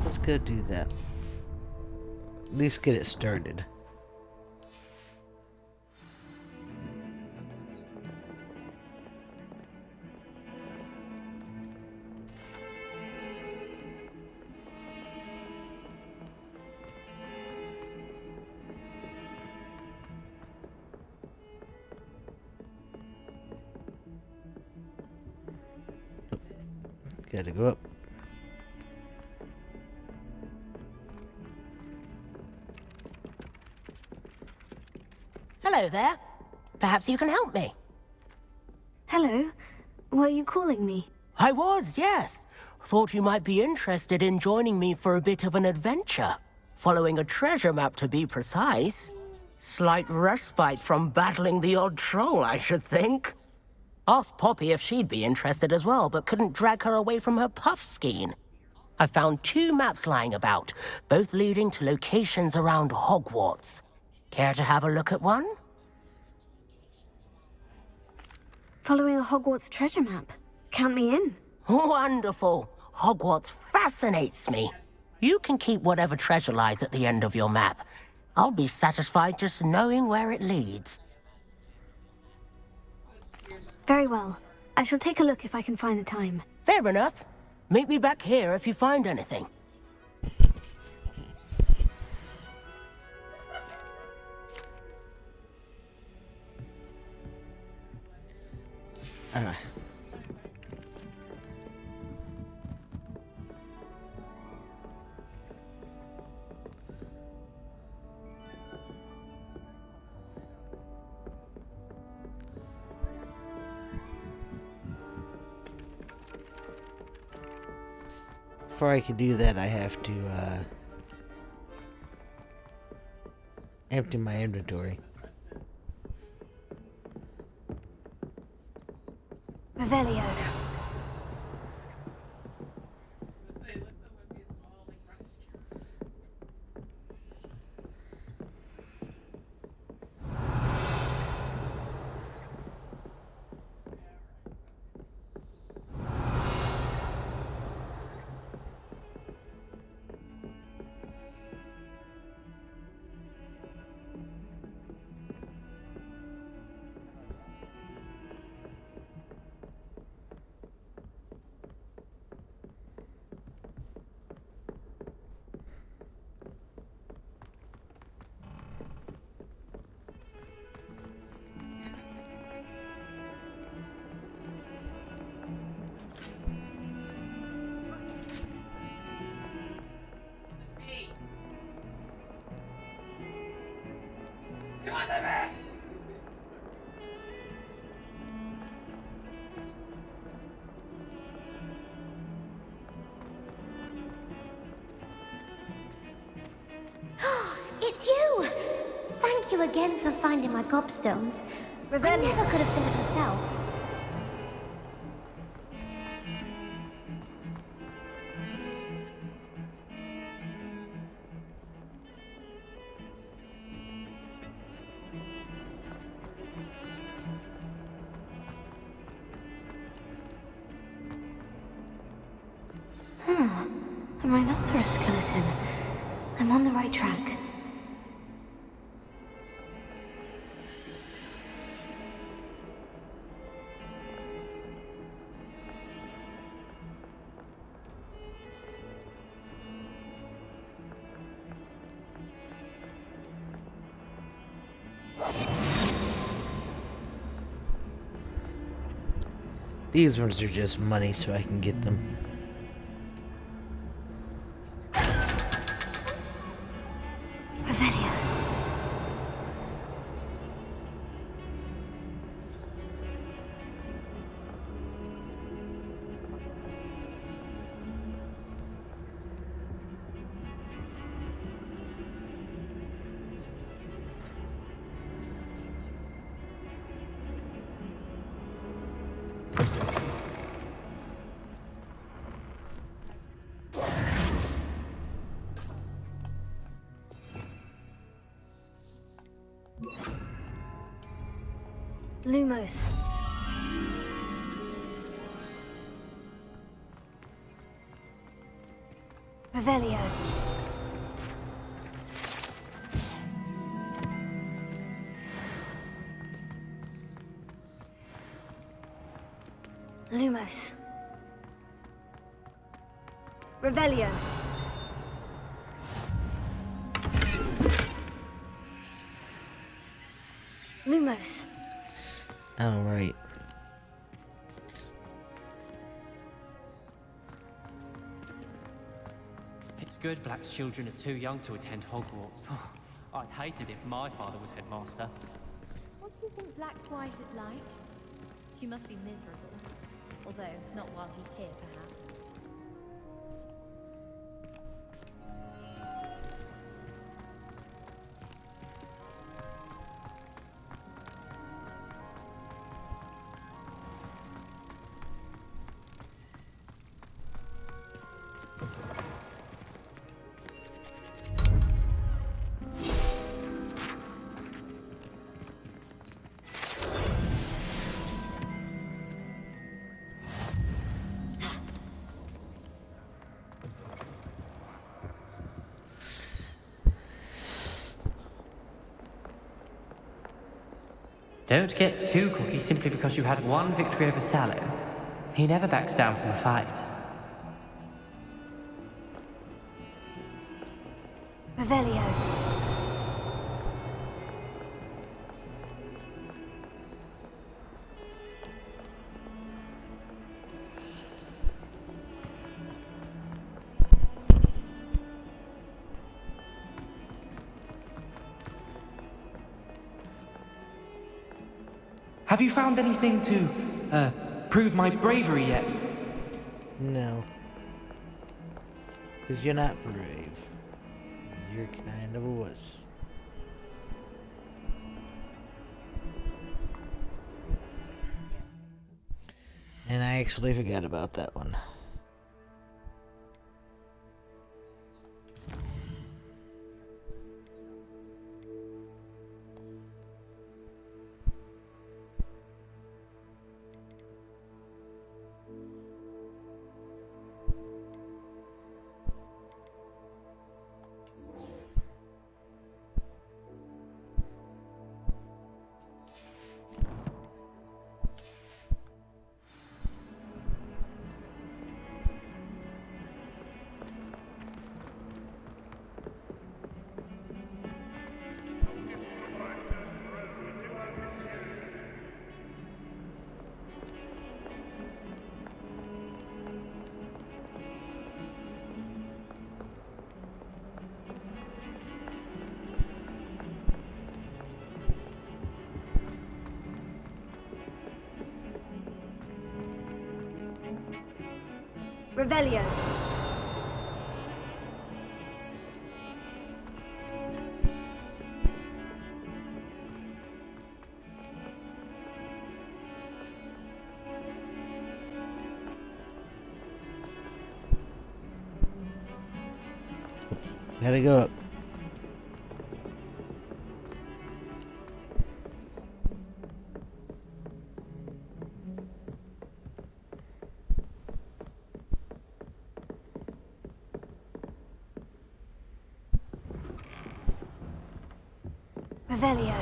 Let's go do that. At least get it started. Gotta go up. Hello there. Perhaps you can help me. Hello. Were you calling me? I was, yes. Thought you might be interested in joining me for a bit of an adventure. Following a treasure map, to be precise. Slight respite from battling the odd troll, I should think. Asked Poppy if she'd be interested as well, but couldn't drag her away from her puffskein. I found 2 maps lying about, both leading to locations around Hogwarts. Care to have a look at one? Following a Hogwarts treasure map. Count me in. Wonderful. Hogwarts fascinates me. You can keep whatever treasure lies at the end of your map. I'll be satisfied just knowing where it leads. Very well. I shall take a look if I can find the time. Fair enough. Meet me back here if you find anything. Before I can do that, I have to empty my inventory. Revelio. It's you! Thank you again for finding my gobstones. I never could have done it myself. A rhinoceros skeleton. I'm on the right track. These ones are just money so I can get them. Lumos. Revelio. Lumos. Revelio. Lumos. Oh, right. It's good Black's children are too young to attend Hogwarts. I'd hate it if my father was headmaster. What do you think Black's wife is like? She must be miserable. Although, not while he's here, perhaps. Don't get too cocky simply because you had one victory over Sallow. He never backs down from a fight. Revelio. Have you found anything to, prove my bravery yet? No. Because you're not brave. You're kind of a wuss. And I actually forgot about that one. Revelio. Gotta go up. Revelio.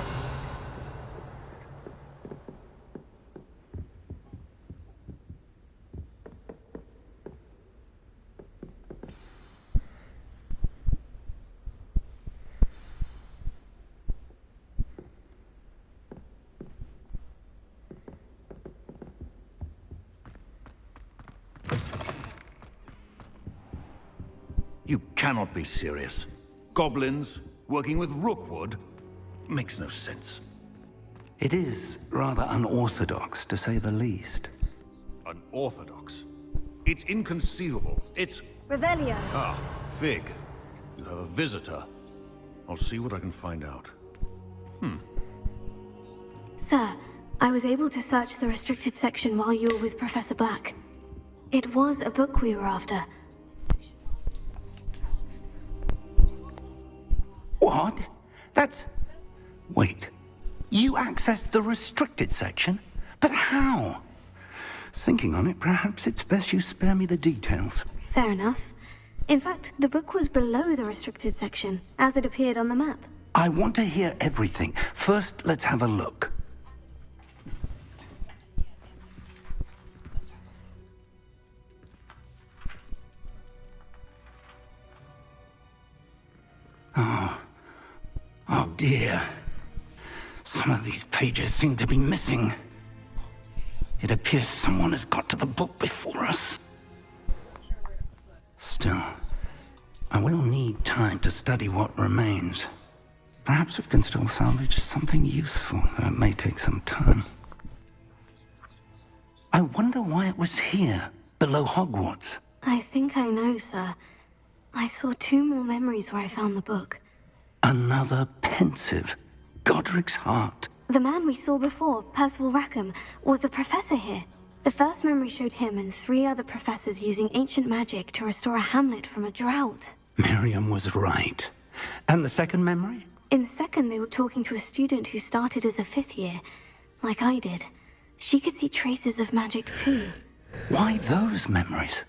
You cannot be serious. Goblins working with Rookwood? Makes no sense. It is rather unorthodox, to say the least. Unorthodox? It's inconceivable. It's... Revelio. Ah, Fig. You have a visitor. I'll see what I can find out. Sir, I was able to search the restricted section while you were with Professor Black. It was a book we were after. What? That's... Wait, you accessed the restricted section? But how? Thinking on it, perhaps it's best you spare me the details. Fair enough. In fact, the book was below the restricted section, as it appeared on the map. I want to hear everything. First, let's have a look. Oh dear. Some of these pages seem to be missing. It appears someone has got to the book before us. Still, I will need time to study what remains. Perhaps we can still salvage something useful, though it may take some time. I wonder why it was here, below Hogwarts. I think I know, sir. I saw 2 more memories where I found the book. Another pensive. Godric's heart. The man we saw before, Percival Rackham, was a professor here. The first memory showed him and 3 other professors using ancient magic to restore a hamlet from a drought. Miriam was right. And the second memory? In the second, they were talking to a student who started as a 5th year, like I did. She could see traces of magic too. Why those memories?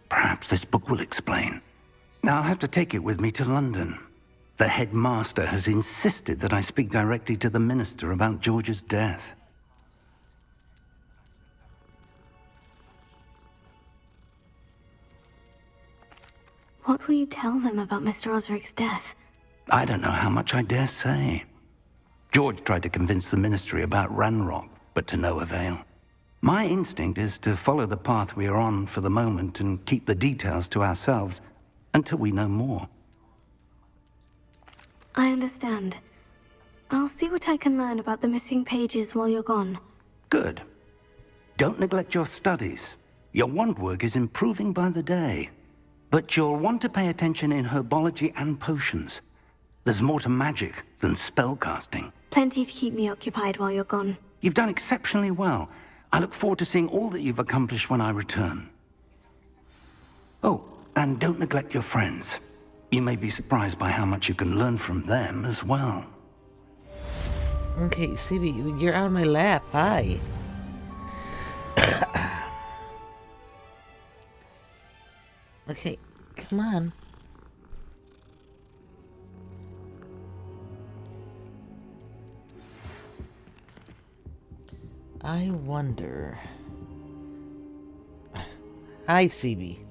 Perhaps this book will explain. I'll have to take it with me to London. The headmaster has insisted that I speak directly to the minister about George's death. What will you tell them about Mr. Osric's death? I don't know how much I dare say. George tried to convince the ministry about Ranrock, but to no avail. My instinct is to follow the path we are on for the moment and keep the details to ourselves until we know more. I understand. I'll see what I can learn about the missing pages while you're gone. Good. Don't neglect your studies. Your wand work is improving by the day. But you'll want to pay attention in herbology and potions. There's more to magic than spellcasting. Plenty to keep me occupied while you're gone. You've done exceptionally well. I look forward to seeing all that you've accomplished when I return. Oh, and don't neglect your friends. You may be surprised by how much you can learn from them as well. Okay, CB, you're on my lap. Hi. Okay, come on. I wonder... Hi, CB.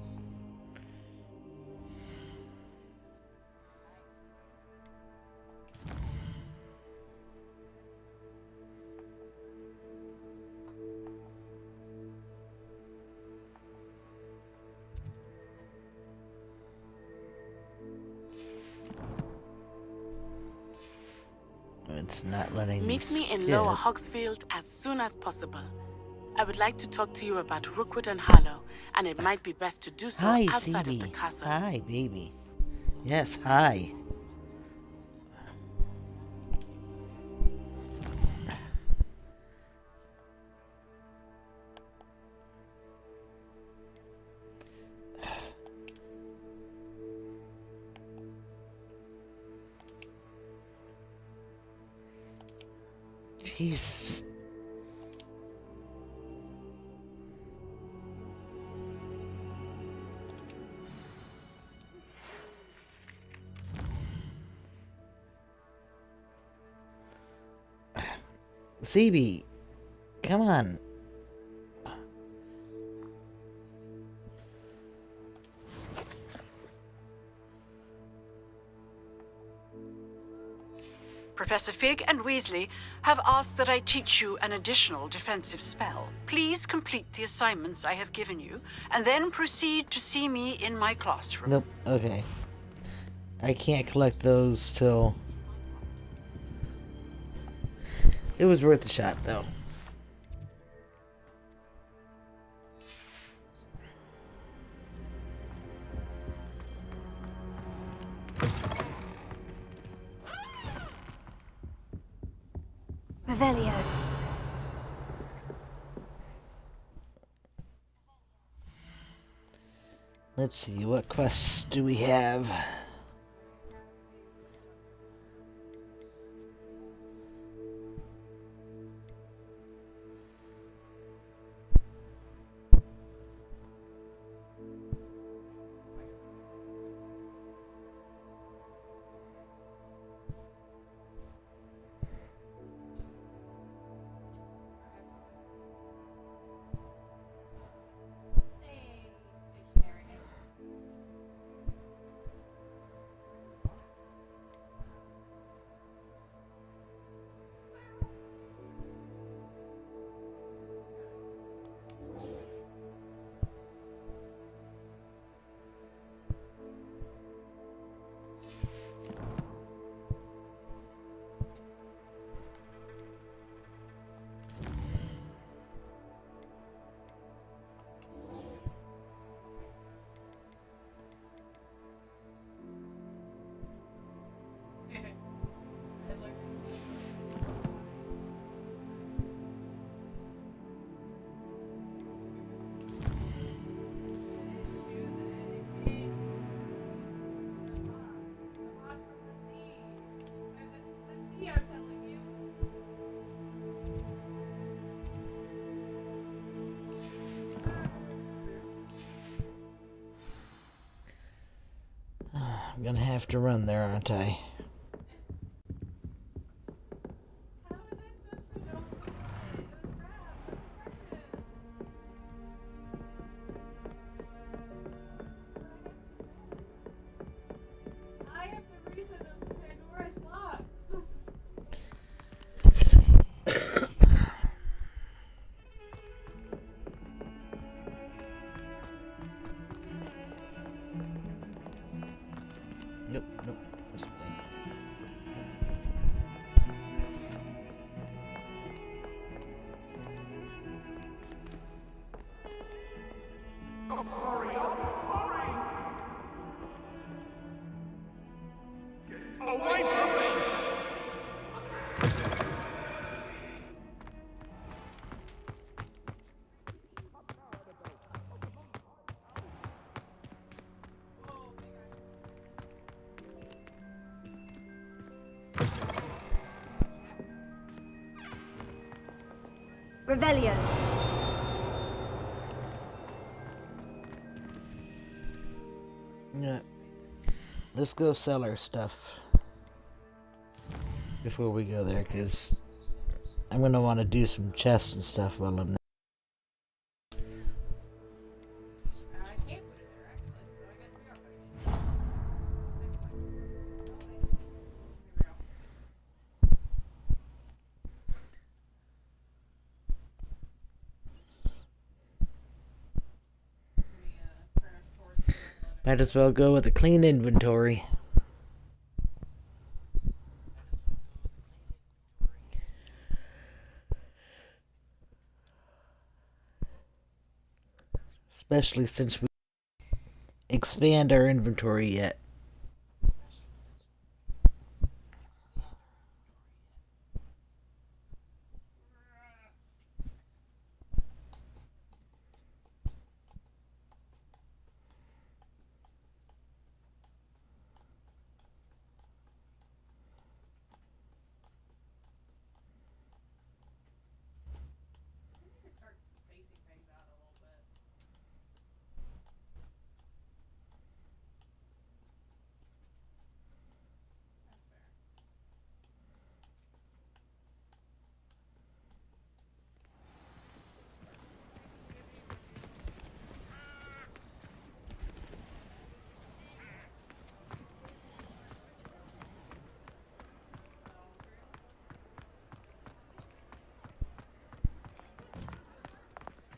It's not letting me Meet me in skip. Lower Hogsfield as soon as possible. I would like to talk to you about Rookwood and Harlow, and it might be best to do so Hi, outside CB. of the castle. Hi, baby. Yes, hi. Jesus. CB, come on. Professor Fig and Weasley have asked that I teach you an additional defensive spell. Please complete the assignments I have given you, and then proceed to see me in my classroom. Nope, okay. I can't collect those till... It was worth a shot, though. Revelio. Let's see, what quests do we have? gonna have to run there, aren't I? I am the reason of Pandora's box. Nope, nope. This way. Away from me! Revelio. Yeah. Let's go sell our stuff before we go there, because I'm gonna want to do some chests and stuff while I'm there. Might as well go with a clean inventory. Especially since we expand our inventory yet.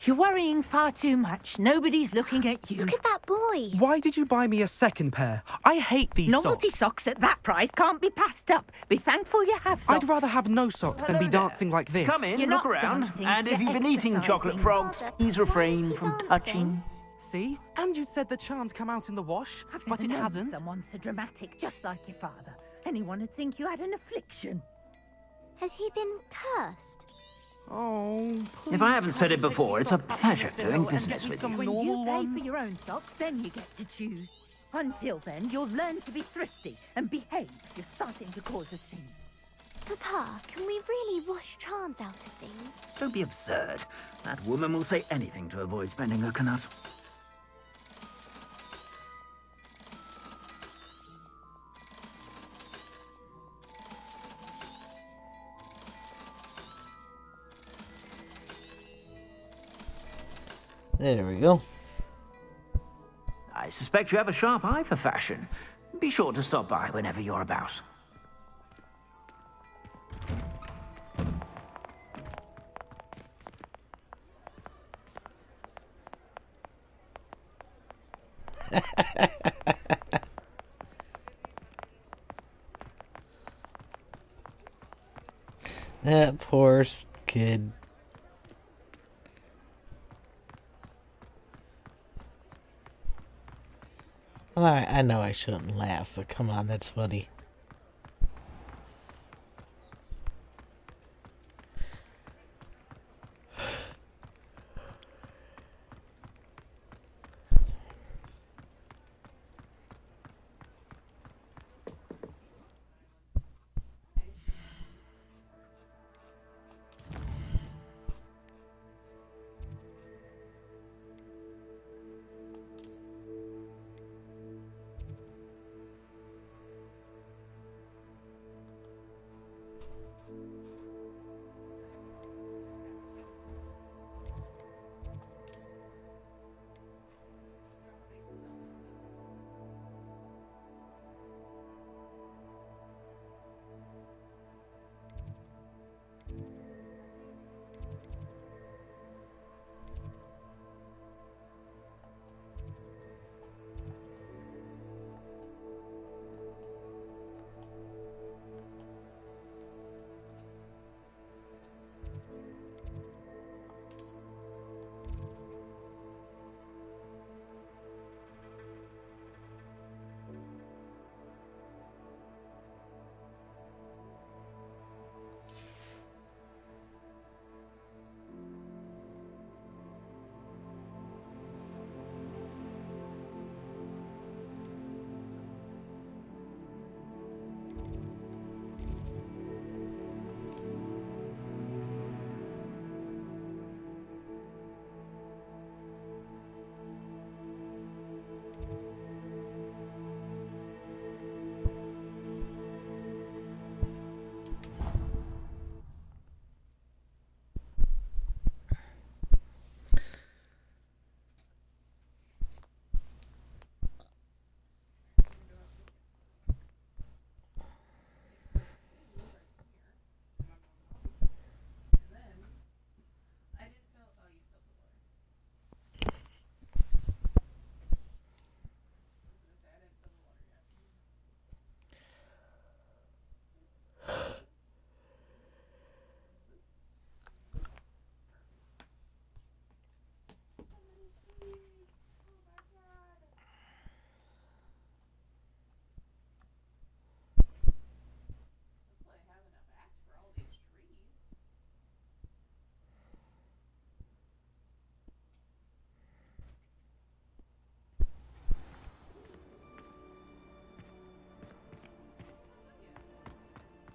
You're worrying far too much. Nobody's looking at you. Look at that boy. Why did you buy me a second pair? I hate these Novelty socks. socks at that price can't be passed up. Be thankful you have socks. I'd rather have no socks than be dancing like this. Come in, You're look not around, dancing, and if you're you've been eating chocolate exercising. frogs, please refrain from touching. See? And you'd said the charm'd come out in the wash, I've but never it known hasn't. Someone so dramatic, just like your father. Anyone would think you had an affliction. Has he been cursed? Oh. If I haven't said it before, it's a pleasure doing business with you. When you pay for your own socks, then you get to choose. Until then, you'll learn to be thrifty and behave. You're starting to cause a scene. Papa, can we really wash charms out of things? Don't be absurd. That woman will say anything to avoid spending her canut. There we go. I suspect you have a sharp eye for fashion. Be sure to stop by whenever you're about. That poor kid. Alright, I know I shouldn't laugh, but come on, that's funny.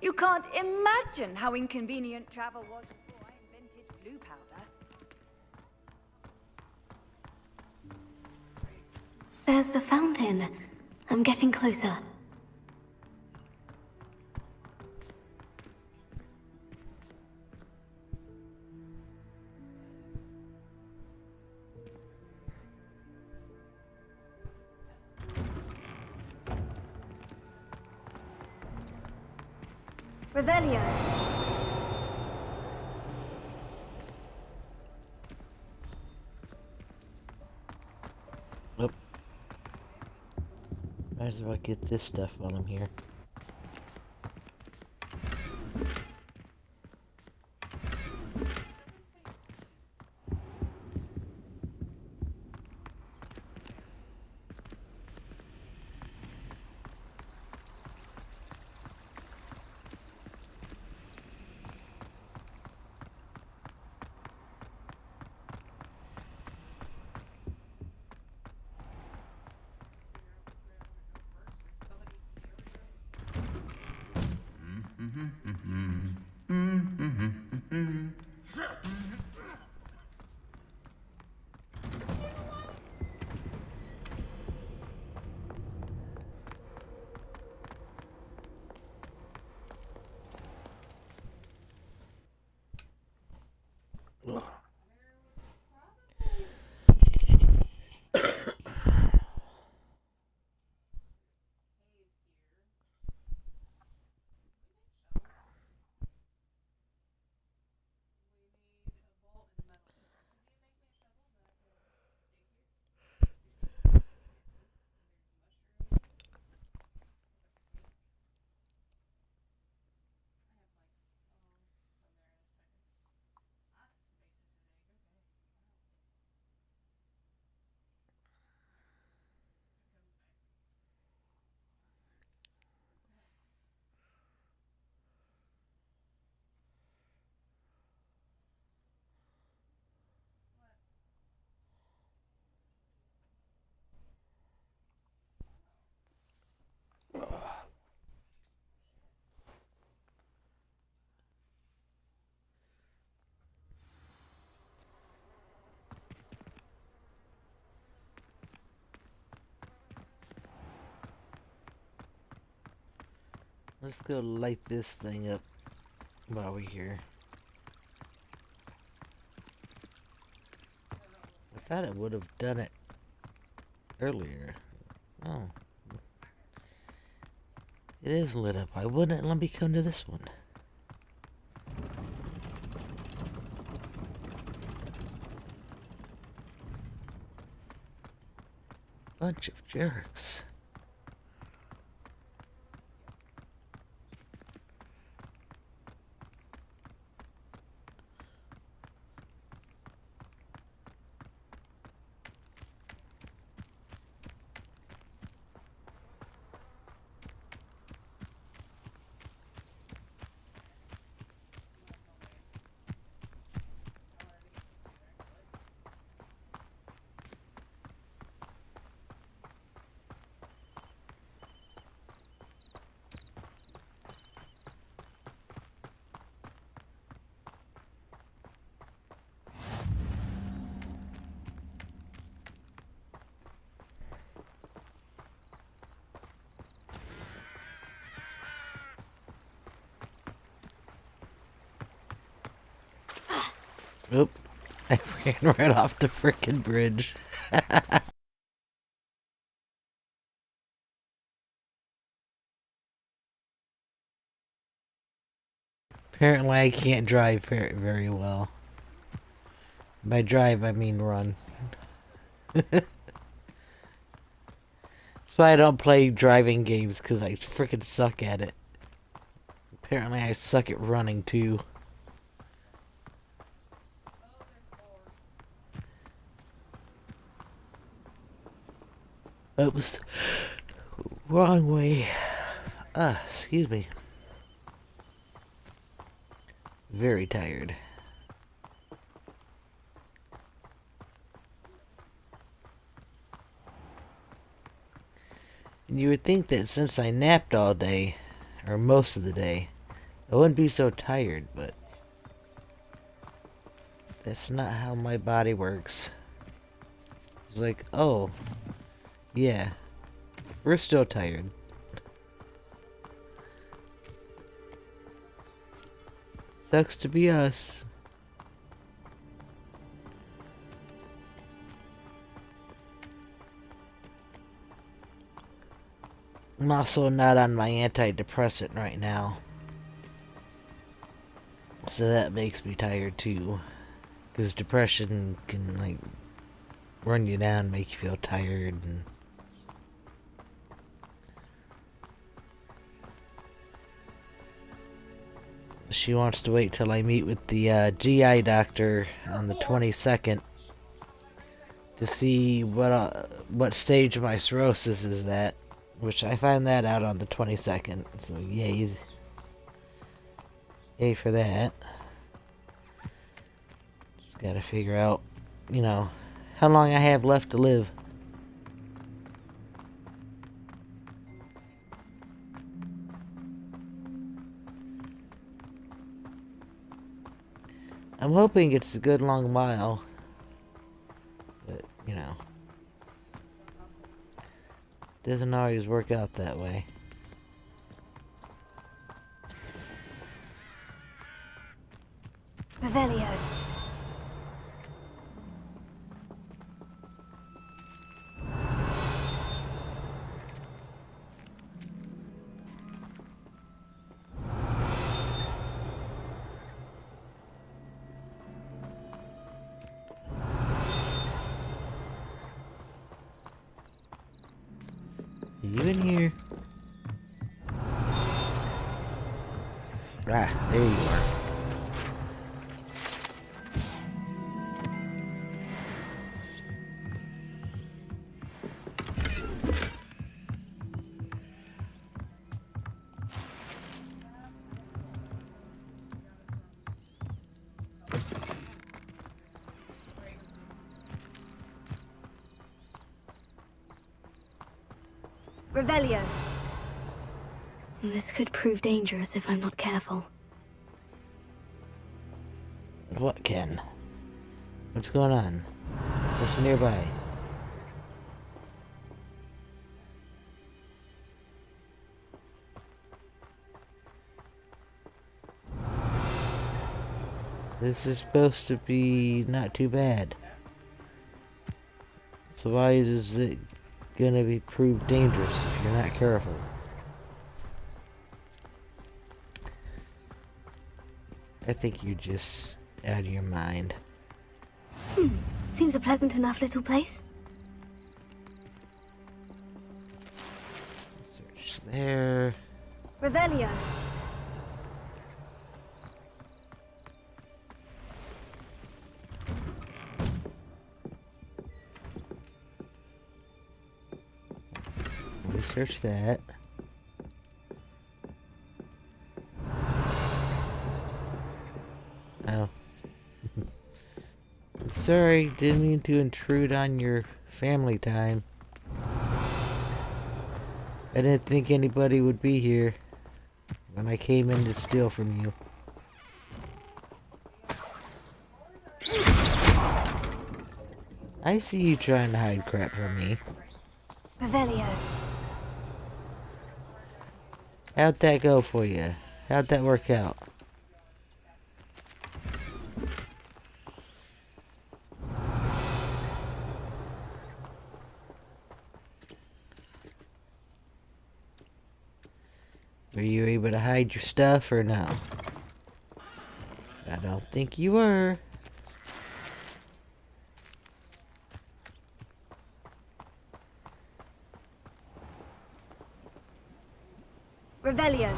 You can't imagine how inconvenient travel was before I invented blue powder. There's the fountain. I'm getting closer. Revelio. Nope. Might as well get this stuff while I'm here. Let's go light this thing up. while we're here. I thought it would have done it earlier. Oh. It is lit up. Why wouldn't it let me come to this one? Bunch of jerks. Oop. I ran right off the frickin' bridge. Apparently I can't drive very well. By drive, I mean run. That's why I don't play driving games, because I frickin' suck at it. Apparently I suck at running, too. Oops. Wrong way. Excuse me. Very tired. And you would think that since I napped all day, or most of the day, I wouldn't be so tired, but that's not how my body works. It's like, oh, yeah, we're still tired. Sucks to be us. I'm also not on my antidepressant right now. So that makes me tired too. Because depression can, like, run you down, make you feel tired, and she wants to wait till I meet with the GI doctor on the 22nd to see what stage my cirrhosis is at, which I find that out on the 22nd. So yay for that. Just gotta figure out, you know, how long I have left to live. I'm hoping it's a good long while, but, you know, doesn't always work out that way. Revelio. You in here? Ah, there you are. Revelio. This could prove dangerous if I'm not careful. What, Ken? What's going on? What's nearby? This is supposed to be not too bad. So why is it gonna be proved dangerous if you're not careful? I think you're just out of your mind. Seems a pleasant enough little place. Search there. Revelio. Research that. Oh. Sorry, didn't mean to intrude on your family time. I didn't think anybody would be here when I came in to steal from you. I see you trying to hide crap from me. Revelio. How'd that go for you? How'd that work out? Were you able to hide your stuff or no? I don't think you were. Revelio.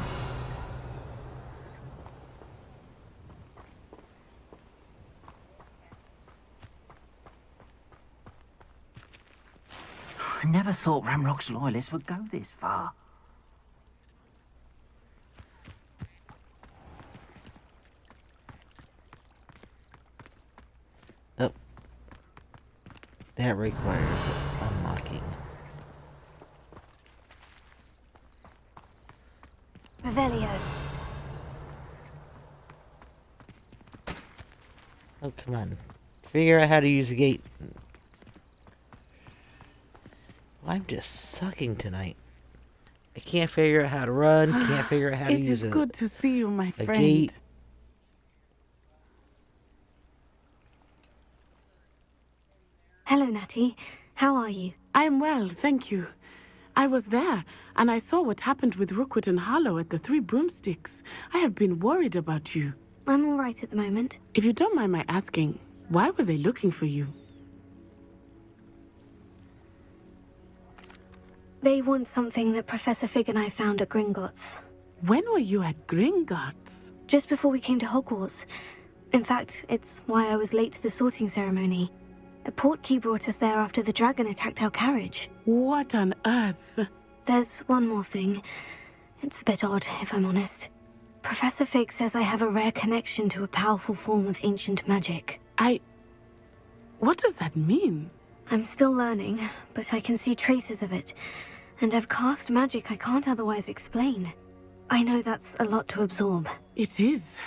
I never thought Ranrock's loyalists would go this far. Oh. That requires unlocking. Revelio. Oh, come on. Figure out how to use the gate. I'm just sucking tonight. I can't figure out how to run, can't figure out how to use It is good to see you, my a friend. gate. Hello, Natty. How are you? I am well, thank you. I was there, and I saw what happened with Rookwood and Harlow at the Three Broomsticks. I have been worried about you. I'm all right at the moment. If you don't mind my asking, why were they looking for you? They want something that Professor Fig and I found at Gringotts. When were you at Gringotts? Just before we came to Hogwarts. In fact, it's why I was late to the sorting ceremony. A portkey brought us there after the dragon attacked our carriage. What on earth? There's one more thing. It's a bit odd, if I'm honest. Professor Fig says I have a rare connection to a powerful form of ancient magic. What does that mean? I'm still learning, but I can see traces of it. And I've cast magic I can't otherwise explain. I know that's a lot to absorb. It is.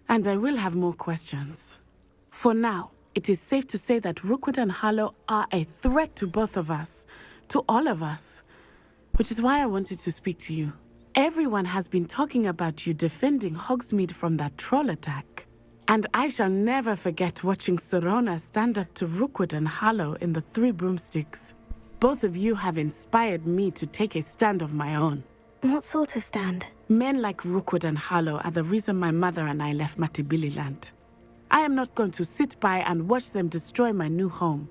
And I will have more questions. For now, it is safe to say that Rookwood and Harlow are a threat to both of us. To all of us. Which is why I wanted to speak to you. Everyone has been talking about you defending Hogsmeade from that troll attack. And I shall never forget watching Sirona stand up to Rookwood and Harlow in the Three Broomsticks. Both of you have inspired me to take a stand of my own. What sort of stand? Men like Rookwood and Harlow are the reason my mother and I left Matabeleland. I am not going to sit by and watch them destroy my new home.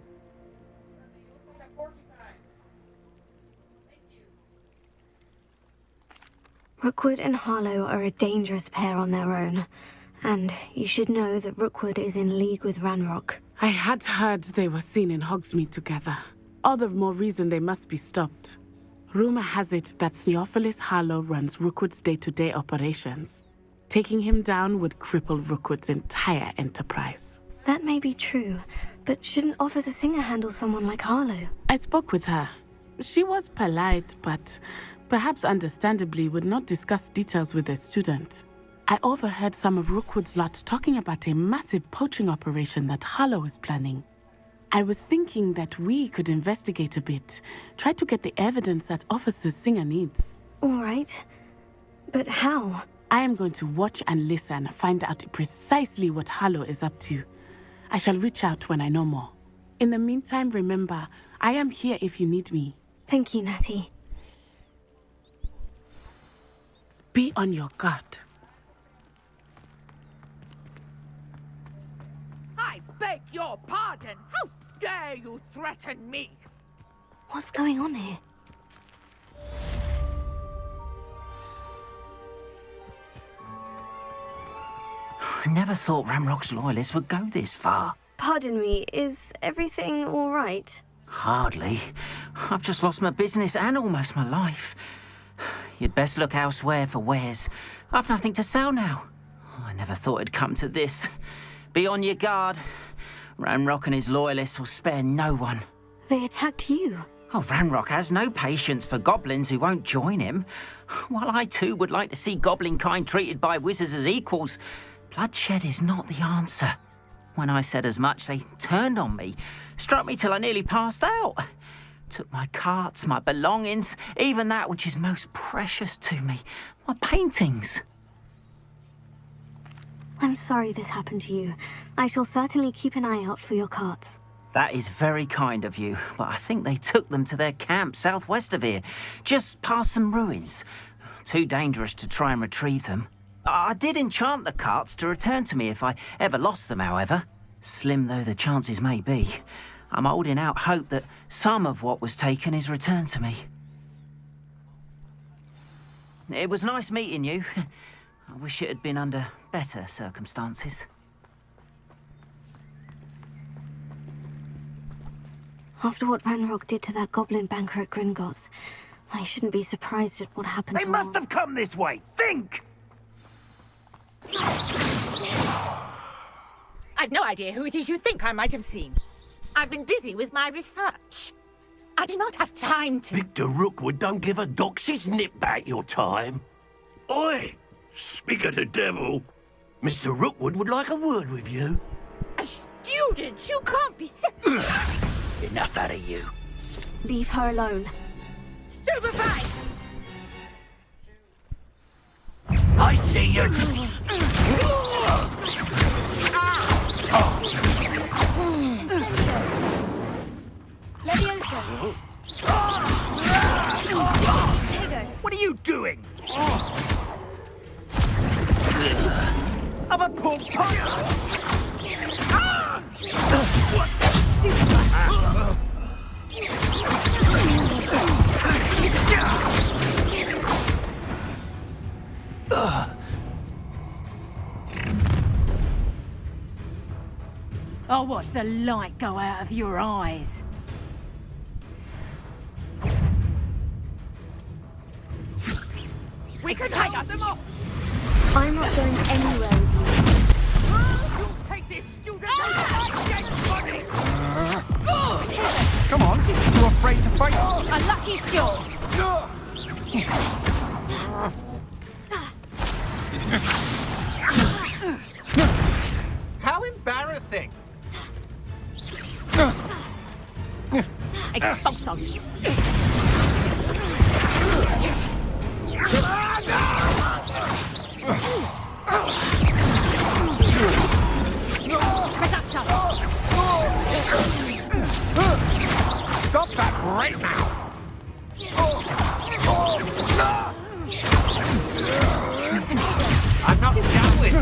Rookwood and Harlow are a dangerous pair on their own. And you should know that Rookwood is in league with Ranrock. I had heard they were seen in Hogsmeade together. All the more reason they must be stopped. Rumor has it that Theophilus Harlow runs Rookwood's day-to-day operations. Taking him down would cripple Rookwood's entire enterprise. That may be true, but shouldn't Officer Singer handle someone like Harlow? I spoke with her. She was polite, but perhaps understandably would not discuss details with a student. I overheard some of Rookwood's lot talking about a massive poaching operation that Harlow is planning. I was thinking that we could investigate a bit, try to get the evidence that Officer Singer needs. All right. But how? I am going to watch and listen, find out precisely what Harlow is up to. I shall reach out when I know more. In the meantime, remember, I am here if you need me. Thank you, Natty. Be on your guard. I beg your pardon. How dare you threaten me? What's going on here? I never thought Ranrock's loyalists would go this far. Pardon me, is everything all right? Hardly. I've just lost my business and almost my life. You'd best look elsewhere for wares. I've nothing to sell now. I never thought it'd come to this. Be on your guard. Ranrock and his loyalists will spare no one. They attacked you. Oh, Ranrock has no patience for goblins who won't join him. While I too would like to see goblin kind treated by wizards as equals, bloodshed is not the answer. When I said as much, they turned on me, struck me till I nearly passed out. Took my carts, my belongings, even that which is most precious to me, my paintings. I'm sorry this happened to you. I shall certainly keep an eye out for your carts. That is very kind of you, but I think they took them to their camp southwest of here, just past some ruins. Too dangerous to try and retrieve them. I did enchant the carts to return to me if I ever lost them, however. Slim though the chances may be, I'm holding out hope that some of what was taken is returned to me. It was nice meeting you. I wish it had been under better circumstances. After what Ranrock did to that goblin banker at Gringotts, I shouldn't be surprised at what happened They to must have come this way. Think! I've no idea who it is you think I might have seen. I've been busy with my research. I do not have time to... Victor Rookwood don't give a doxy's nip back your time. Oi! Speak of the devil. Mr. Rookwood would like a word with you. A student? You can't be serious. Enough out of you. Leave her alone. Stupefy! I see you. Leviosa! What are you doing? I'm a pork I'll watch the light go out of your eyes. We could take us off! I'm not going anywhere with you. You take this student! Come on, you afraid to fight? A lucky shot! How embarrassing! Expulso! Stop that right now! I'm not done with.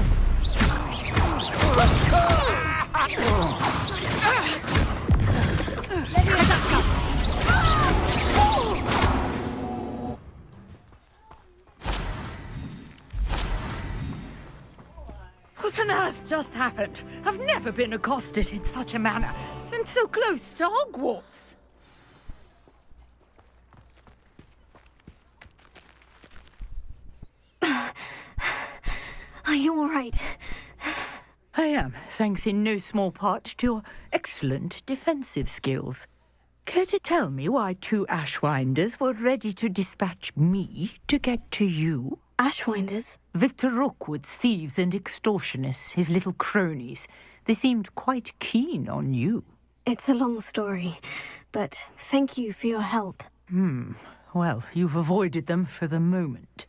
What on earth just happened? I've never been accosted in such a manner, and so close to Hogwarts. Are you all right? I am, thanks in no small part to your excellent defensive skills. Care to tell me why two Ashwinders were ready to dispatch me to get to you? Ashwinders? Victor Rookwood's thieves and extortionists, his little cronies. They seemed quite keen on you. It's a long story, but thank you for your help. Well, you've avoided them for the moment.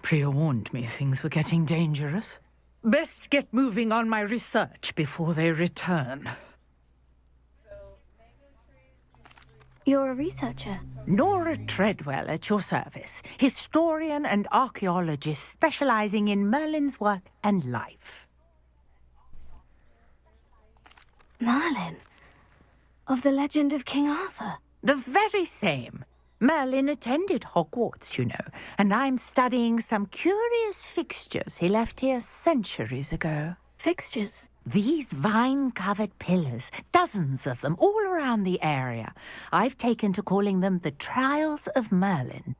Priya warned me things were getting dangerous. Best get moving on my research before they return. You're a researcher? Nora Treadwell at your service, historian and archaeologist specializing in Merlin's work and life. Merlin? Of the legend of King Arthur? The very same. Merlin attended Hogwarts, you know, and I'm studying some curious fixtures he left here centuries ago. Fixtures? These vine-covered pillars, dozens of them, all around the area. I've taken to calling them the Trials of Merlin.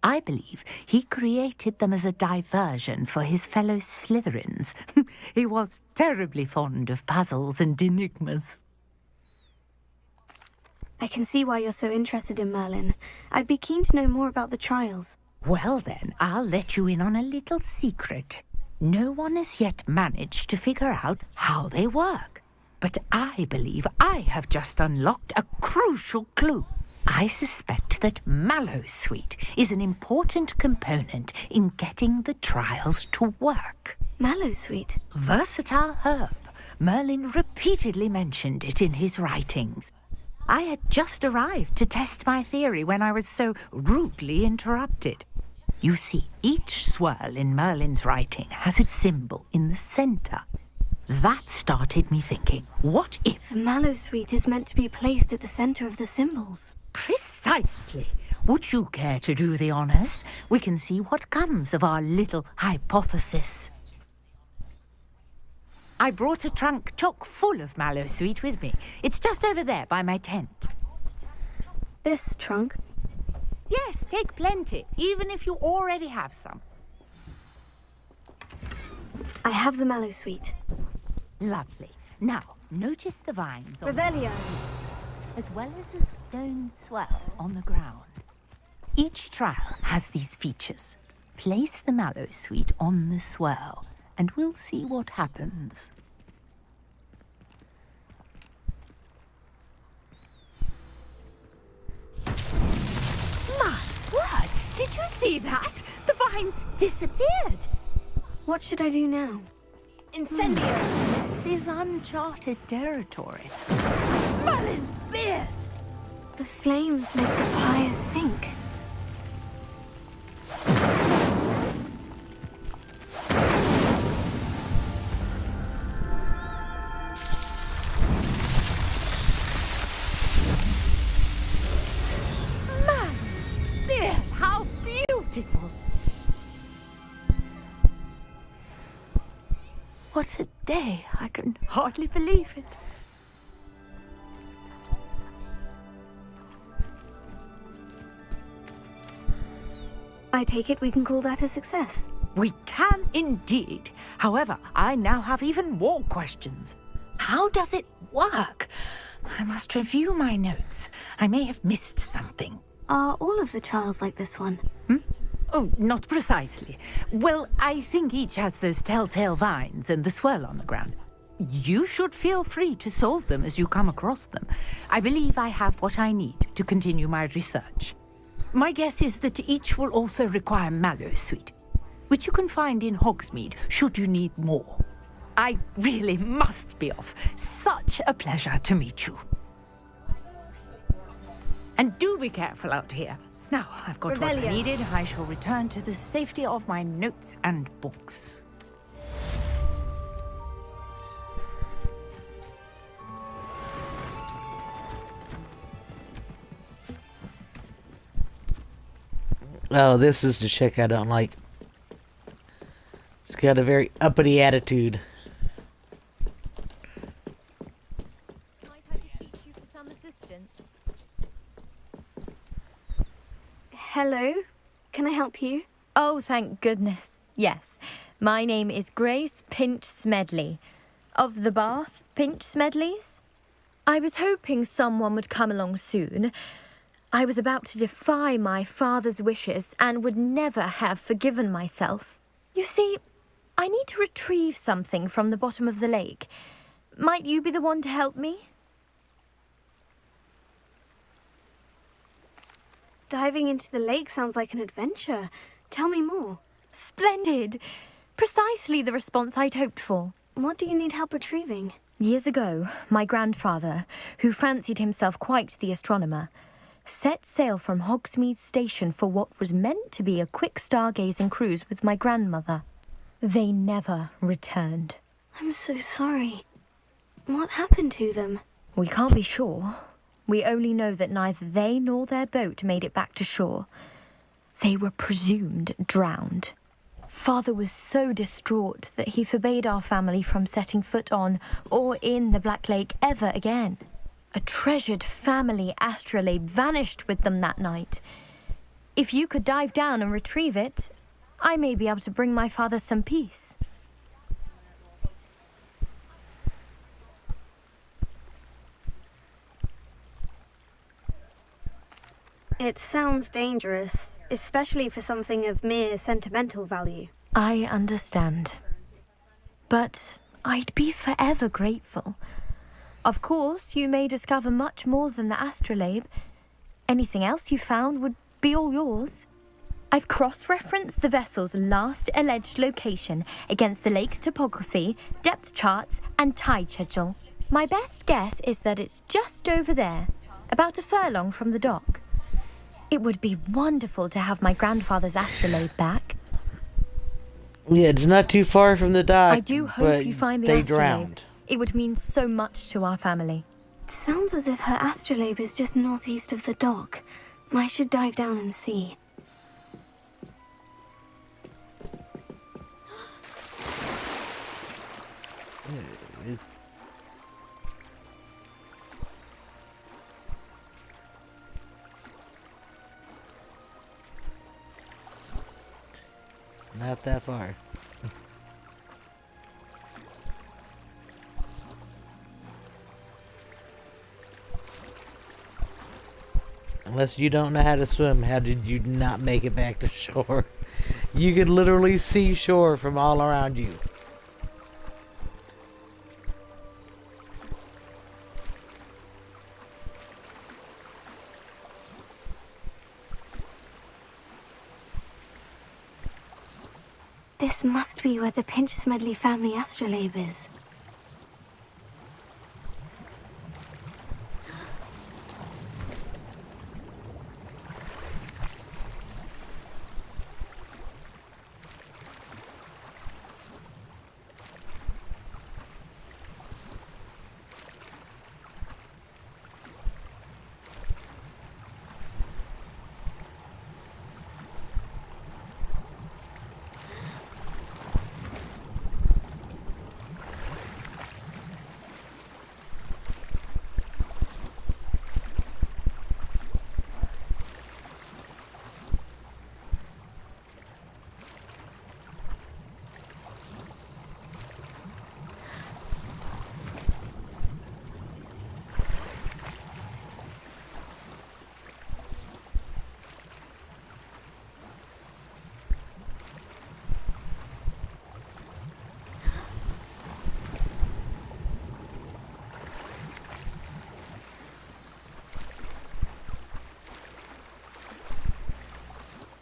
I believe he created them as a diversion for his fellow Slytherins. He was terribly fond of puzzles and enigmas. I can see why you're so interested in Merlin. I'd be keen to know more about the trials. Well then, I'll let you in on a little secret. No one has yet managed to figure out how they work. But I believe I have just unlocked a crucial clue. I suspect that Mallowsweet is an important component in getting the trials to work. Mallowsweet? Versatile herb. Merlin repeatedly mentioned it in his writings. I had just arrived to test my theory when I was so rudely interrupted. You see, each swirl in Merlin's writing has a symbol in the center. That started me thinking, what if... The Mallowsweet is meant to be placed at the center of the symbols. Precisely. Would you care to do the honors? We can see what comes of our little hypothesis. I brought a trunk chock full of Mallowsweet with me. It's just over there by my tent. This trunk? Yes, take plenty, even if you already have some. I have the Mallowsweet. Lovely. Now, notice the vines on Revelio, as well as a stone swell on the ground. Each trial has these features. Place the Mallowsweet on the swirl, and we'll see what happens. My word! Did you see that? The vines disappeared! What should I do now? Incendio! This is uncharted territory. Merlin's beard! The flames make the pyre sink. Merlin's beard! How beautiful! What a day! I can hardly believe it. I take it we can call that a success. We can indeed. However, I now have even more questions. How does it work? I must review my notes. I may have missed something. Are all of the trials like this one? Oh, not precisely. Well, I think each has those telltale vines and the swirl on the ground. You should feel free to solve them as you come across them. I believe I have what I need to continue my research. My guess is that each will also require Mallowsweet, which you can find in Hogsmeade should you need more. I really must be off. Such a pleasure to meet you. And do be careful out here. Now I've got what I needed. I shall return to the safety of my notes and books. Oh, this is the chick I don't like. She's got a very uppity attitude. Might I beseech you for some assistance? Hello? Can I help you? Oh, thank goodness. Yes. My name is Grace Pinch Smedley. Of the Bath Pinch Smedleys? I was hoping someone would come along soon. I was about to defy my father's wishes and would never have forgiven myself. You see, I need to retrieve something from the bottom of the lake. Might you be the one to help me? Diving into the lake sounds like an adventure. Tell me more. Splendid! Precisely the response I'd hoped for. What do you need help retrieving? Years ago, my grandfather, who fancied himself quite the astronomer, set sail from Hogsmeade Station for what was meant to be a quick stargazing cruise with my grandmother. They never returned. I'm so sorry. What happened to them? We can't be sure. We only know that neither they nor their boat made it back to shore. They were presumed drowned. Father was so distraught that he forbade our family from setting foot on or in the Black Lake ever again. A treasured family astrolabe vanished with them that night. If you could dive down and retrieve it, I may be able to bring my father some peace. It sounds dangerous, especially for something of mere sentimental value. I understand. But I'd be forever grateful. Of course, you may discover much more than the astrolabe. Anything else you found would be all yours. I've cross-referenced the vessel's last alleged location against the lake's topography, depth charts, and tide schedule. My best guess is that it's just over there, about a furlong from the dock. It would be wonderful to have my grandfather's astrolabe back. Yeah, it's not too far from the dock. I do hope you find the they astrolabe. drowned. It would mean so much to our family. It sounds as if her astrolabe is just northeast of the dock. I should dive down and see. Not that far. Unless you don't know how to swim, how did you not make it back to shore? You could literally see shore from all around you. This must be where the Pinch Smedley family astrolabe is.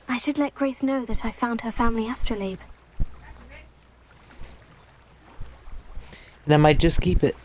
I should let Grace know that I found her family astrolabe. And I might just keep it.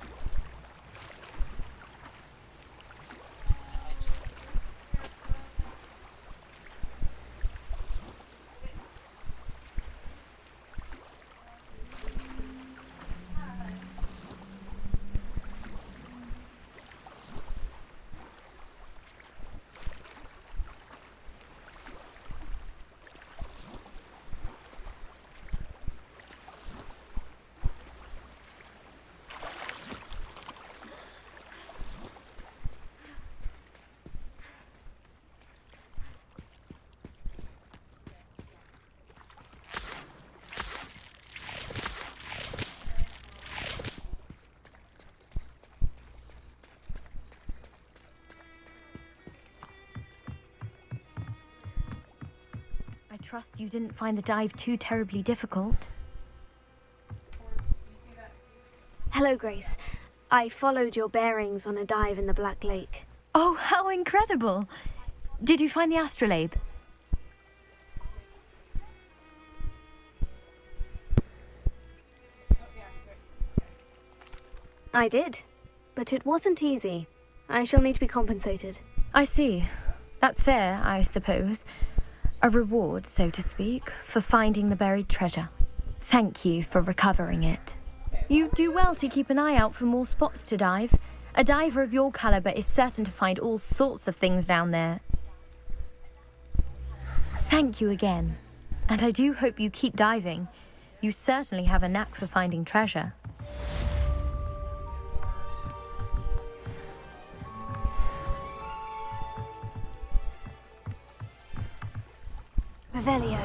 I trust you didn't find the dive too terribly difficult. Hello, Grace. I followed your bearings on a dive in the Black Lake. Oh, how incredible! Did you find the astrolabe? I did, but it wasn't easy. I shall need to be compensated. I see. That's fair, I suppose. A reward, so to speak, for finding the buried treasure. Thank you for recovering it. You do well to keep an eye out for more spots to dive. A diver of your caliber is certain to find all sorts of things down there. Thank you again. And I do hope you keep diving. You certainly have a knack for finding treasure. Revelio.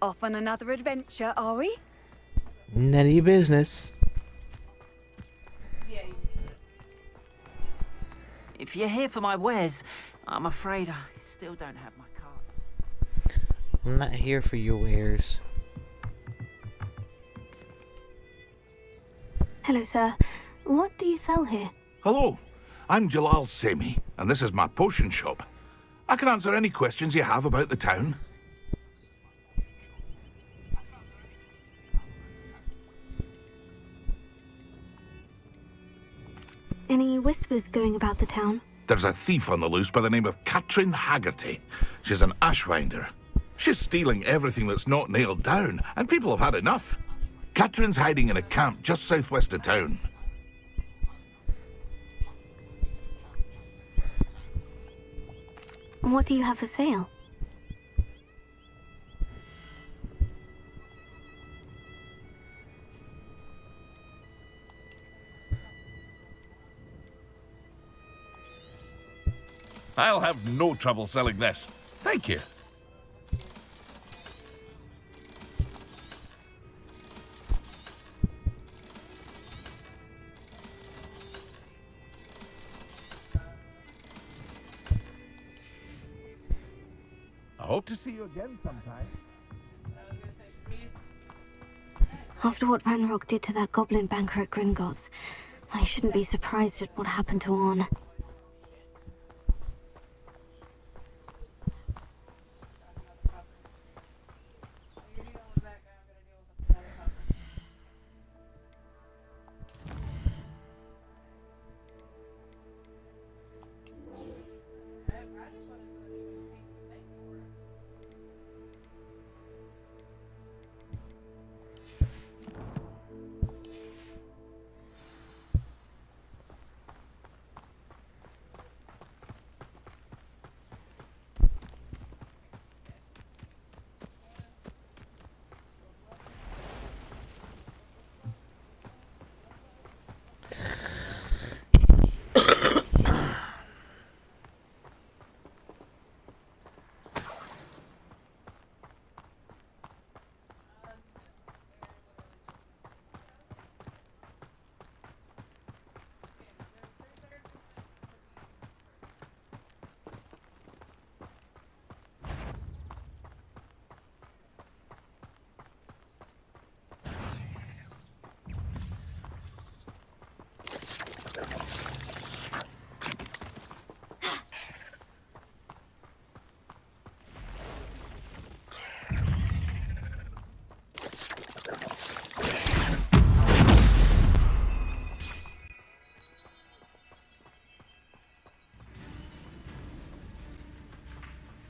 Off on another adventure, are we? None of your business. If you're here for my wares, I'm afraid I still don't have my card. I'm not here for your wares. Hello, sir. What do you sell here? Hello, I'm Jalal Semi, and this is my potion shop. I can answer any questions you have about the town. Any whispers going about the town? There's a thief on the loose by the name of Katrin Haggerty. She's an ashwinder. She's stealing everything that's not nailed down, and people have had enough. Katrin's hiding in a camp just southwest of town. What do you have for sale? I'll have no trouble selling this. Thank you. I hope to see you again sometime. After what Ranrock did to that goblin banker at Gringotts, I shouldn't be surprised at what happened to Orn.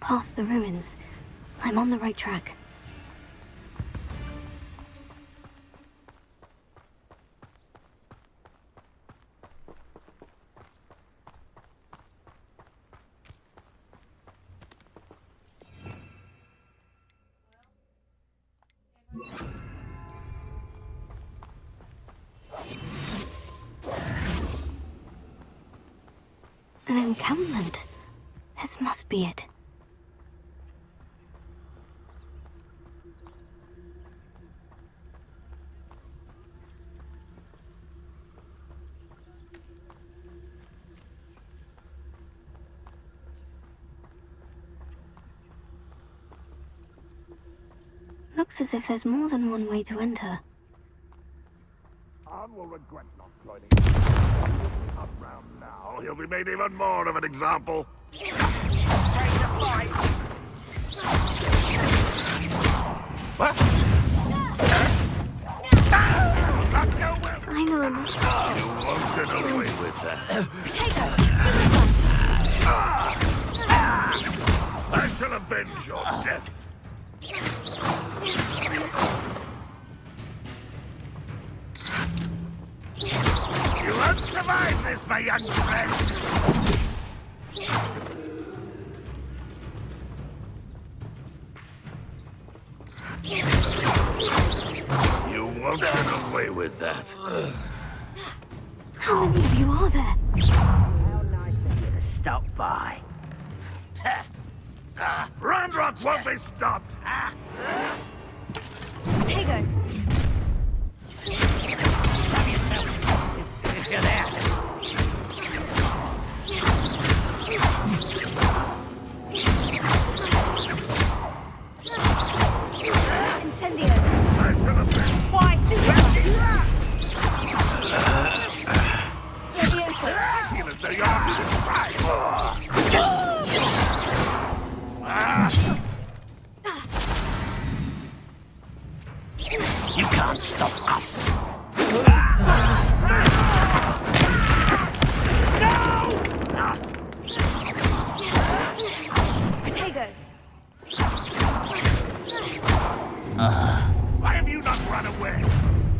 Past the ruins. I'm on the right track. An encampment. This must be it. looks as if there's more than one way to enter. Arn will regret not joining up round now. He'll be made even more of an example. What? I know enough. You won't get away with that. I shall avenge your death. You won't survive this, my young friend. You won't get away with that. How many of you are there? How nice of you to stop by. Ranrock won't be stopped. Potato! If you're there. Incendio! Why, Leviosa! You can't stop us. Potato! Why have you not run away?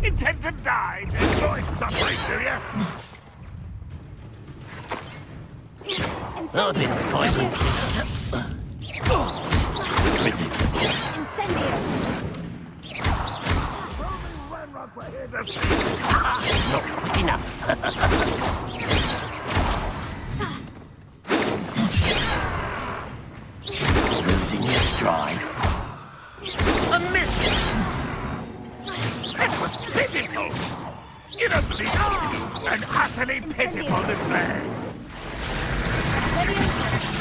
Intend to die? Enjoy suffering, do you? I've been fighting Incendio! Not quick enough. Losing your stride. A miss! That was pitiful! You don't believe an utterly pitiful display.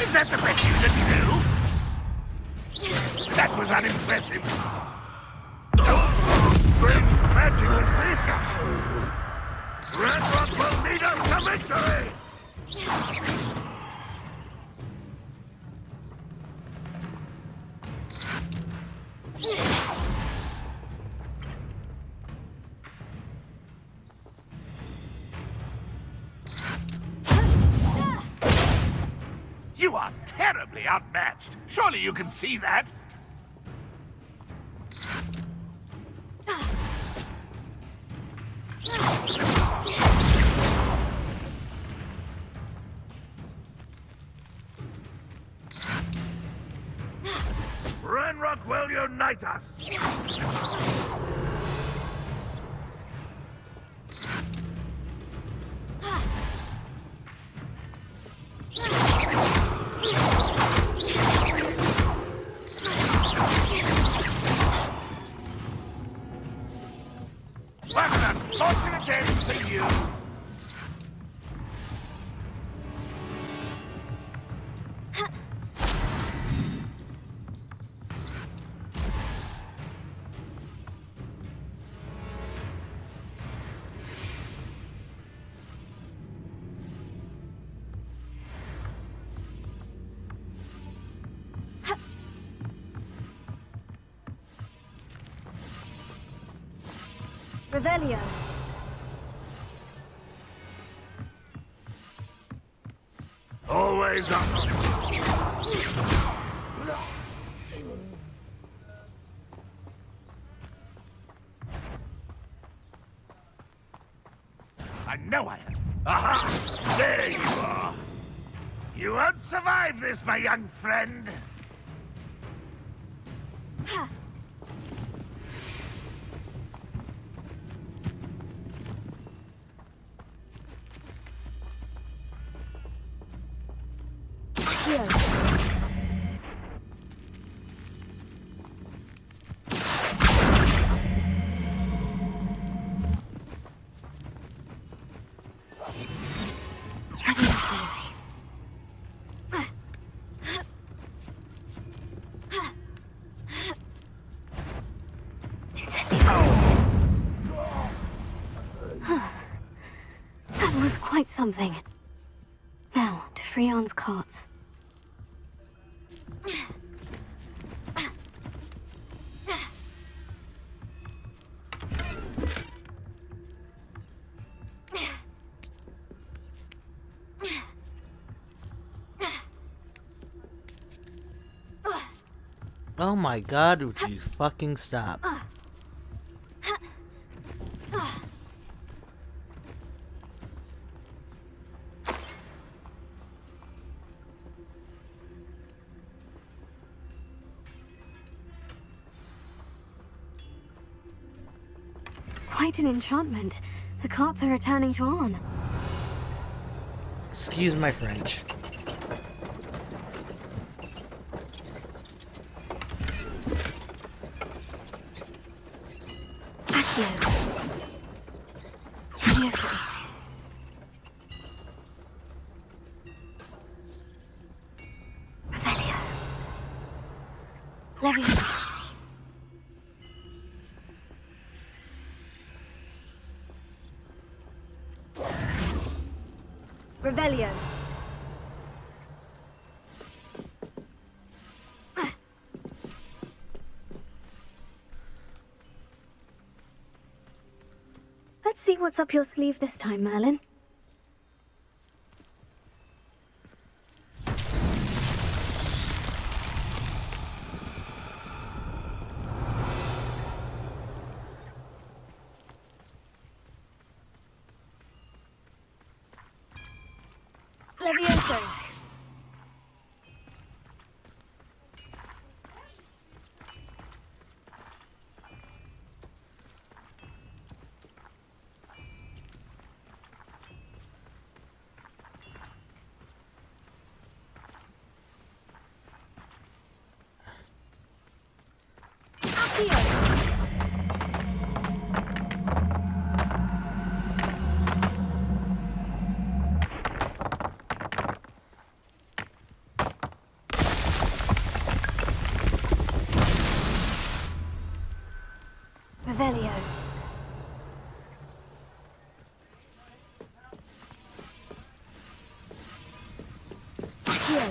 Is that the best you can do? That was unimpressive. Oh, strange magic is this? Ranrock will lead us to victory! You are terribly outmatched. Surely you can see that. Ranrock will unite us. What an unfortunate day for you. Revelio! Always up. I know I am. Aha! There you are. You won't survive this, my young friend. Here. quite something. Now, to Freon's carts. Oh my god, would you fucking stop? Quite an enchantment. The carts are returning to Arn. Excuse my French. Accio. Leviosa. Revelio. Leviosa. Revelio. Let's see what's up your sleeve this time, Merlin. Levioso. Revelio. Accio.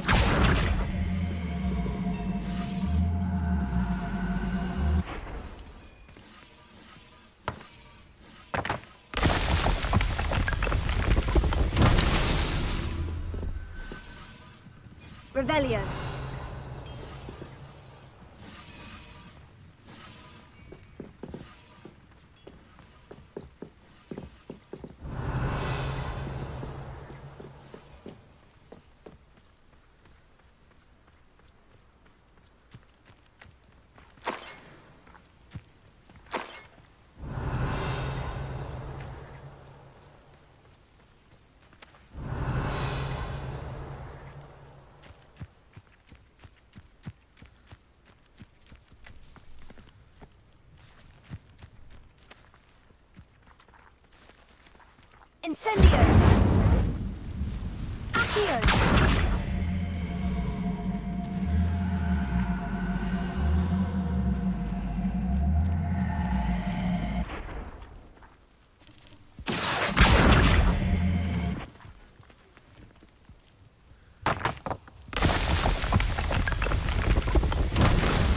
Revelio. Incendio! Accio!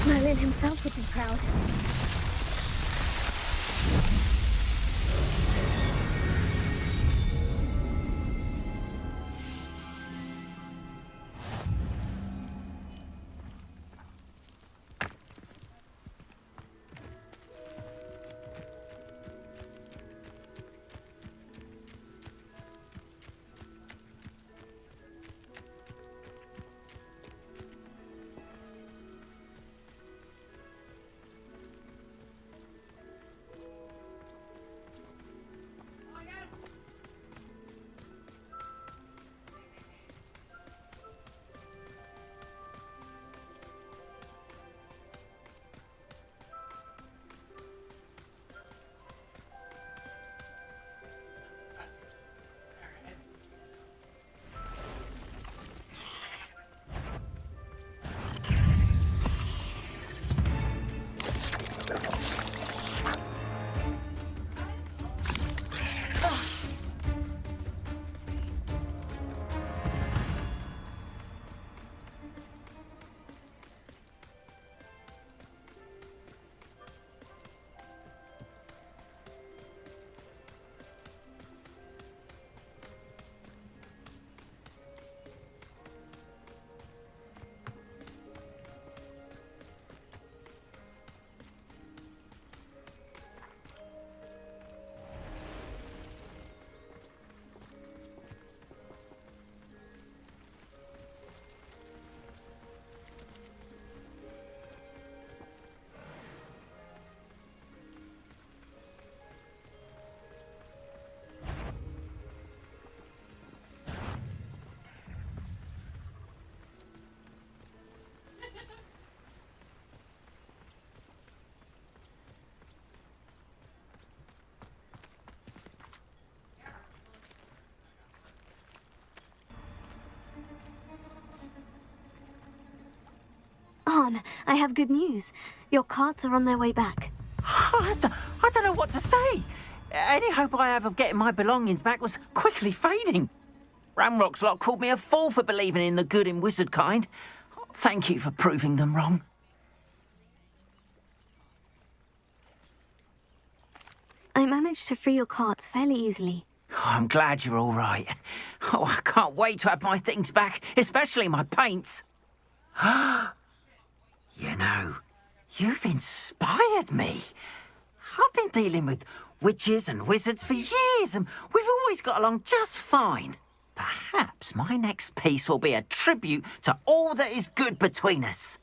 Merlin himself would be proud. Arn, I have good news. Your carts are on their way back. I don't know what to say. Any hope I have of getting my belongings back was quickly fading. Ramrock's lot called me a fool for believing in the good in wizard kind. Thank you for proving them wrong. I managed to free your carts fairly easily. Oh, I'm glad you're all right. Oh, I can't wait to have my things back, especially my paints. You know, you've inspired me. I've been dealing with witches and wizards for years, and we've always got along just fine. Perhaps my next piece will be a tribute to all that is good between us.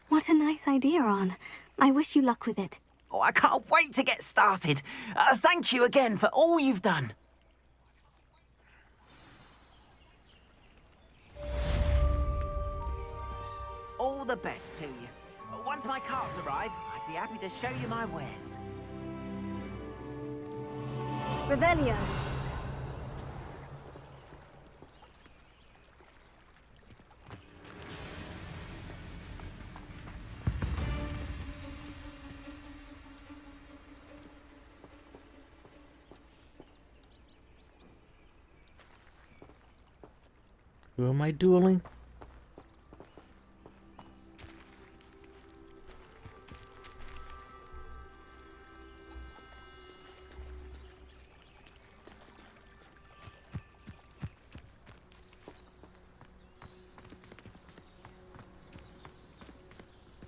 What a nice idea, Arn. I wish you luck with it. Oh, I can't wait to get started. Thank you again for all you've done. All the best to you. Once my carts arrive, I'd be happy to show you my wares. Revelio. Who am I dueling?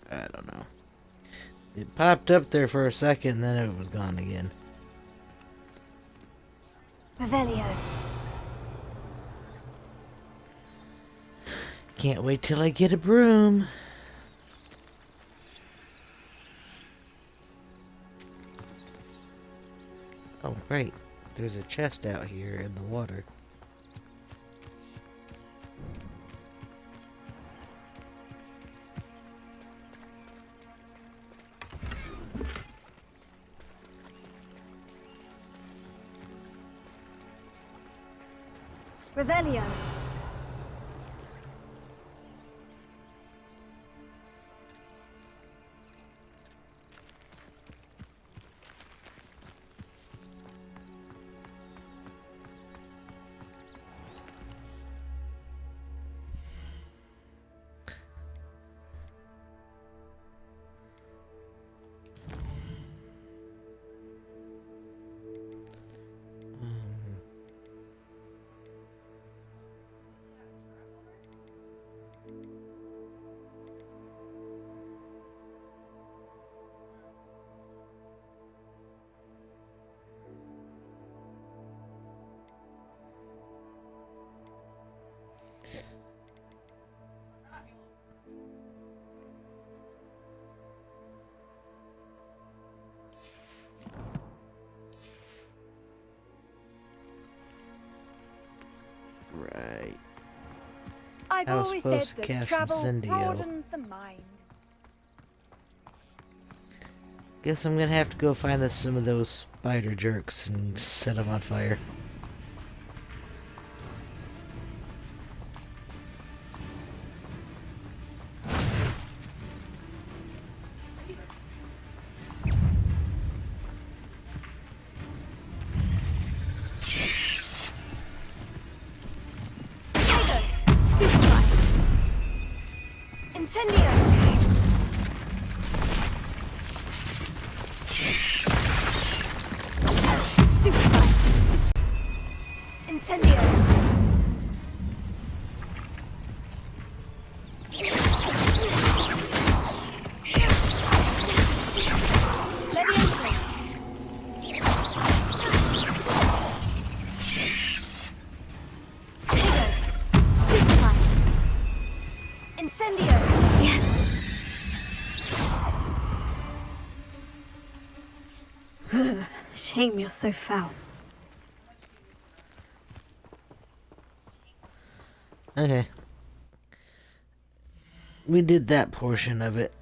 I don't know. It popped up there for a second, then it was gone again. Revelio. Can't wait till I get a broom. Oh, great. There's a chest out here in the water. Revelio. Right. I've I was always supposed said to that cast travel Incendio. broadens the mind. Guess I'm gonna have to go find us some of those spider jerks and set them on fire. Stupefy. Incendio. Stupefy. Incendio. Leviosa. Stupefy. Incendio. Yes. Shame you're so foul. Okay. We did that portion of it.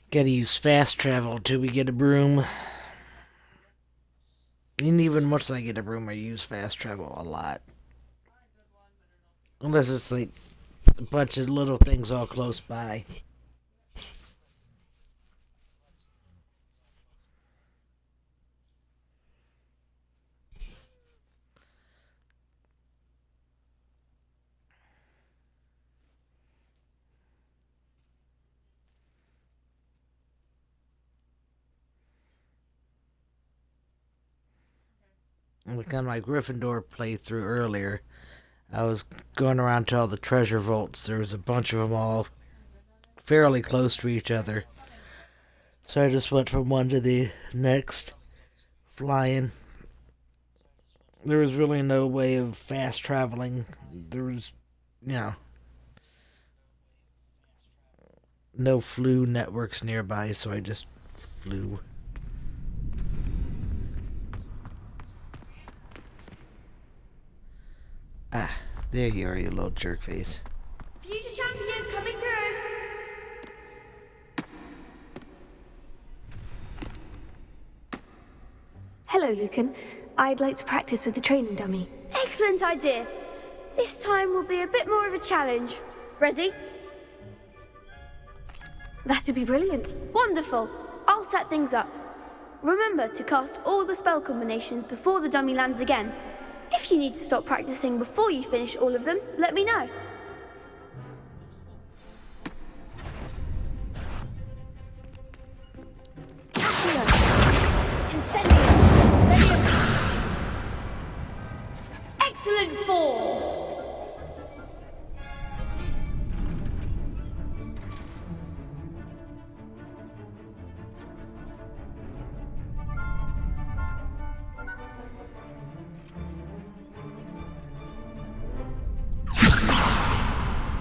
Gotta use fast travel until we get a broom. And even once I get a broom, I use fast travel a lot. Unless it's like a bunch of little things all close by. Like on my Gryffindor playthrough earlier, I was going around to all the treasure vaults. There was a bunch of them all fairly close to each other. So I just went from one to the next, flying. There was really no way of fast traveling. There was, no flu networks nearby, so I just flew. Ah, there you are, you little jerk face. Future champion coming through. Hello, Lucan. I'd like to practice with the training dummy. Excellent idea. This time will be a bit more of a challenge. Ready? That'd be brilliant. Wonderful. I'll set things up. Remember to cast all the spell combinations before the dummy lands again. If you need to stop practicing before you finish all of them, let me know. Excellent form!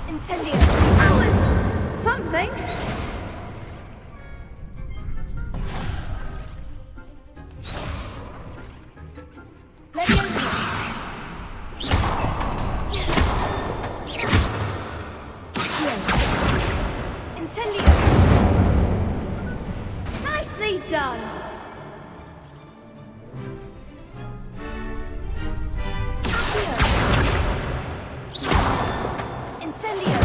Incendio! That was something! Incendio! Nicely done! Incendio!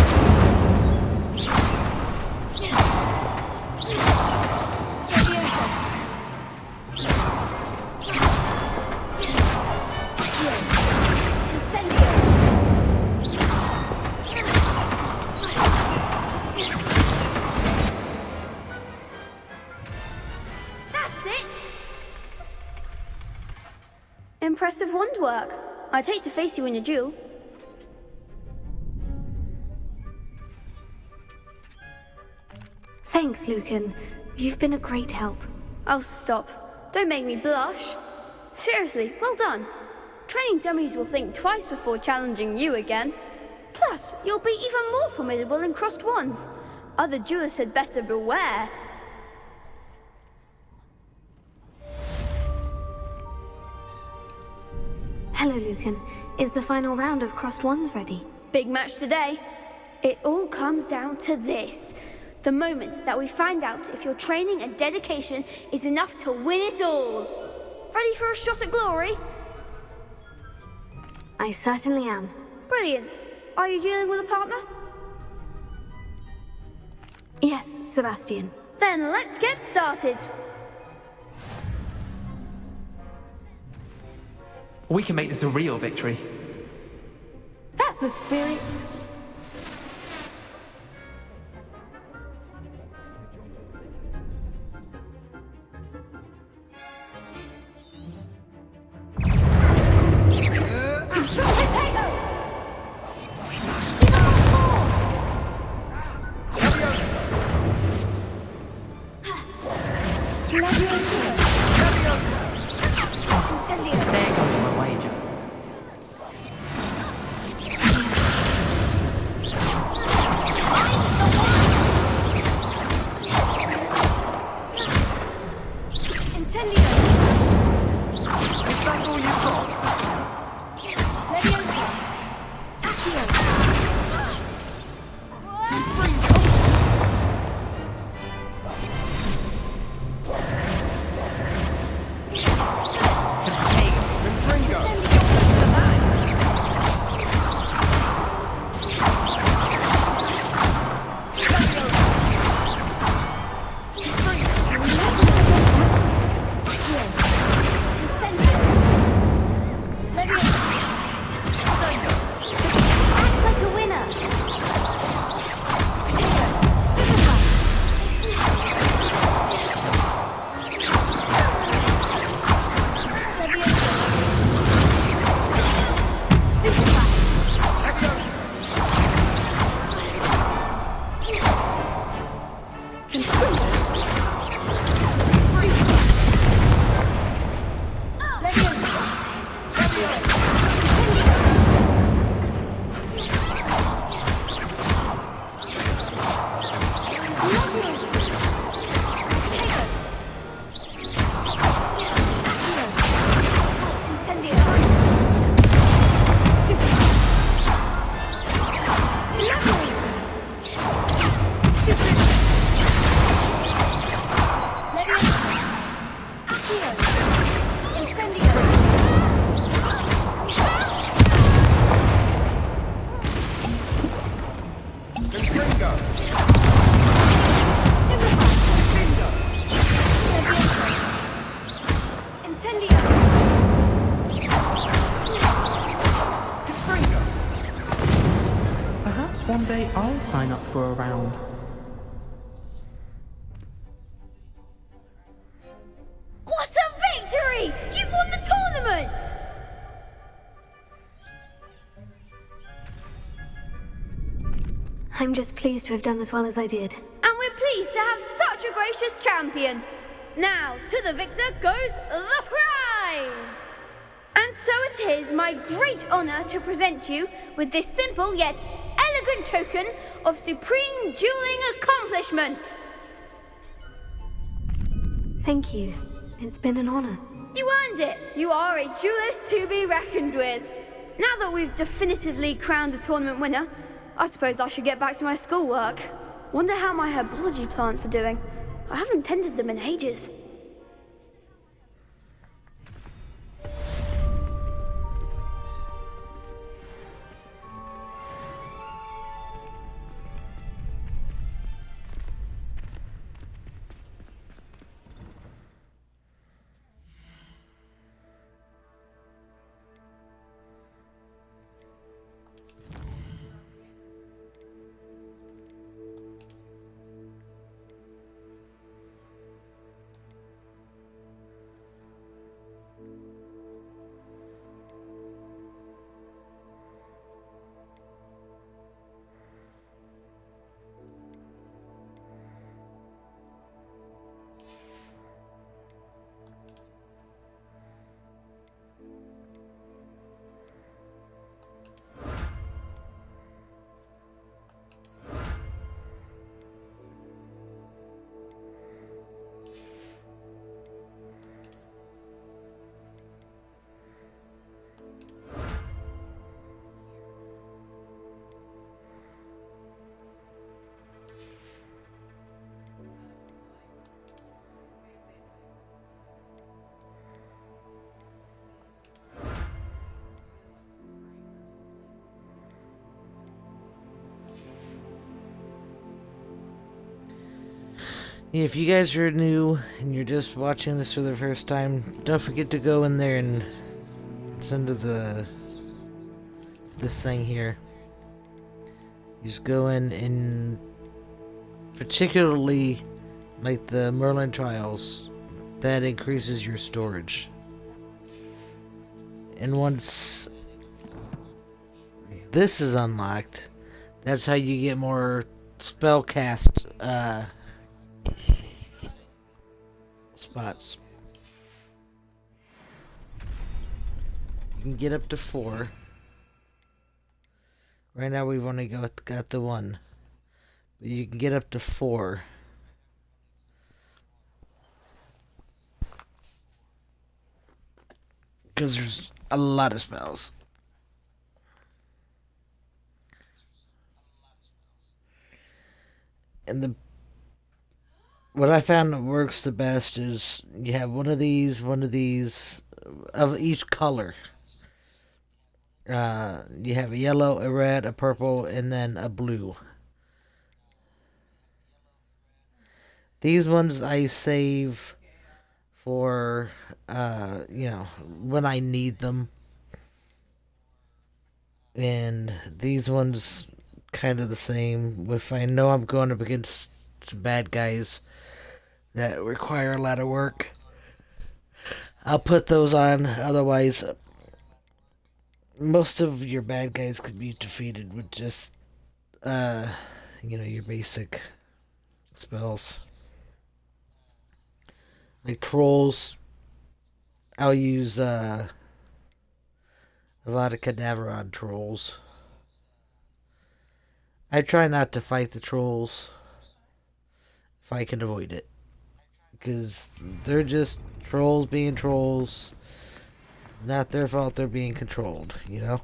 That's it! Impressive wand work. I'd hate to face you in a duel. Thanks, Lucan. You've been a great help. Oh, stop. Don't make me blush. Seriously, well done. Training dummies will think twice before challenging you again. Plus, you'll be even more formidable in crossed wands. Other duelists had better beware. Hello, Lucan. Is the final round of crossed wands ready? Big match today. It all comes down to this. The moment that we find out if your training and dedication is enough to win it all. Ready for a shot at glory? I certainly am. Brilliant. Are you dealing with a partner? Yes, Sebastian. Then let's get started. We can make this a real victory. That's the spirit. There goes my wager. Perhaps one day I'll sign up for a round. What a victory! You've won the tournament! I'm just pleased to have done as well as I did. And we're pleased to have such a gracious champion. Now, to the victor goes the prize! And so it is my great honor to present you with this simple yet elegant token of supreme dueling accomplishment. Thank you. It's been an honor. You earned it. You are a duelist to be reckoned with. Now that we've definitively crowned the tournament winner, I suppose I should get back to my schoolwork. Wonder how my herbology plants are doing. I haven't tended them in ages. If you guys are new and you're just watching this for the first time, don't forget to go in there and send to this thing here. You just go in and particularly like the Merlin Trials, that increases your storage. And once this is unlocked, that's how you get more spell cast spots. You can get up to 4. Right now we've only got the 1. But you can get up to 4. Because there's a lot of spells. And what I found that works the best is you have one of these of each color. You have a yellow, a red, a purple, and then a blue. These ones I save for, when I need them. And these ones kind of the same. If I know I'm going up against some bad guys that require a lot of work, I'll put those on. Otherwise, most of your bad guys could be defeated with just, your basic spells. Like trolls, I'll use Avada Kedavra on trolls. I try not to fight the trolls if I can avoid it, because they're just trolls being trolls. Not their fault they're being controlled, you know?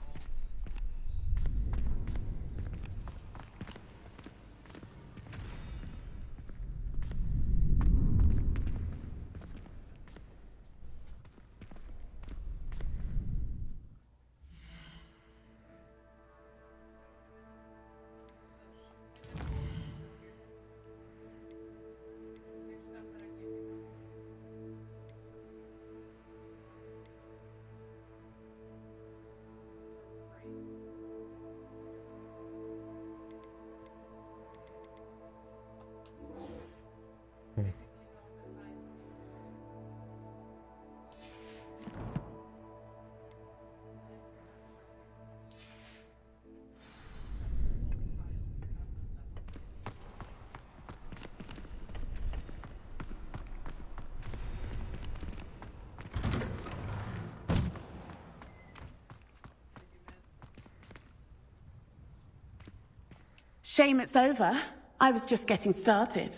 Shame it's over. I was just getting started.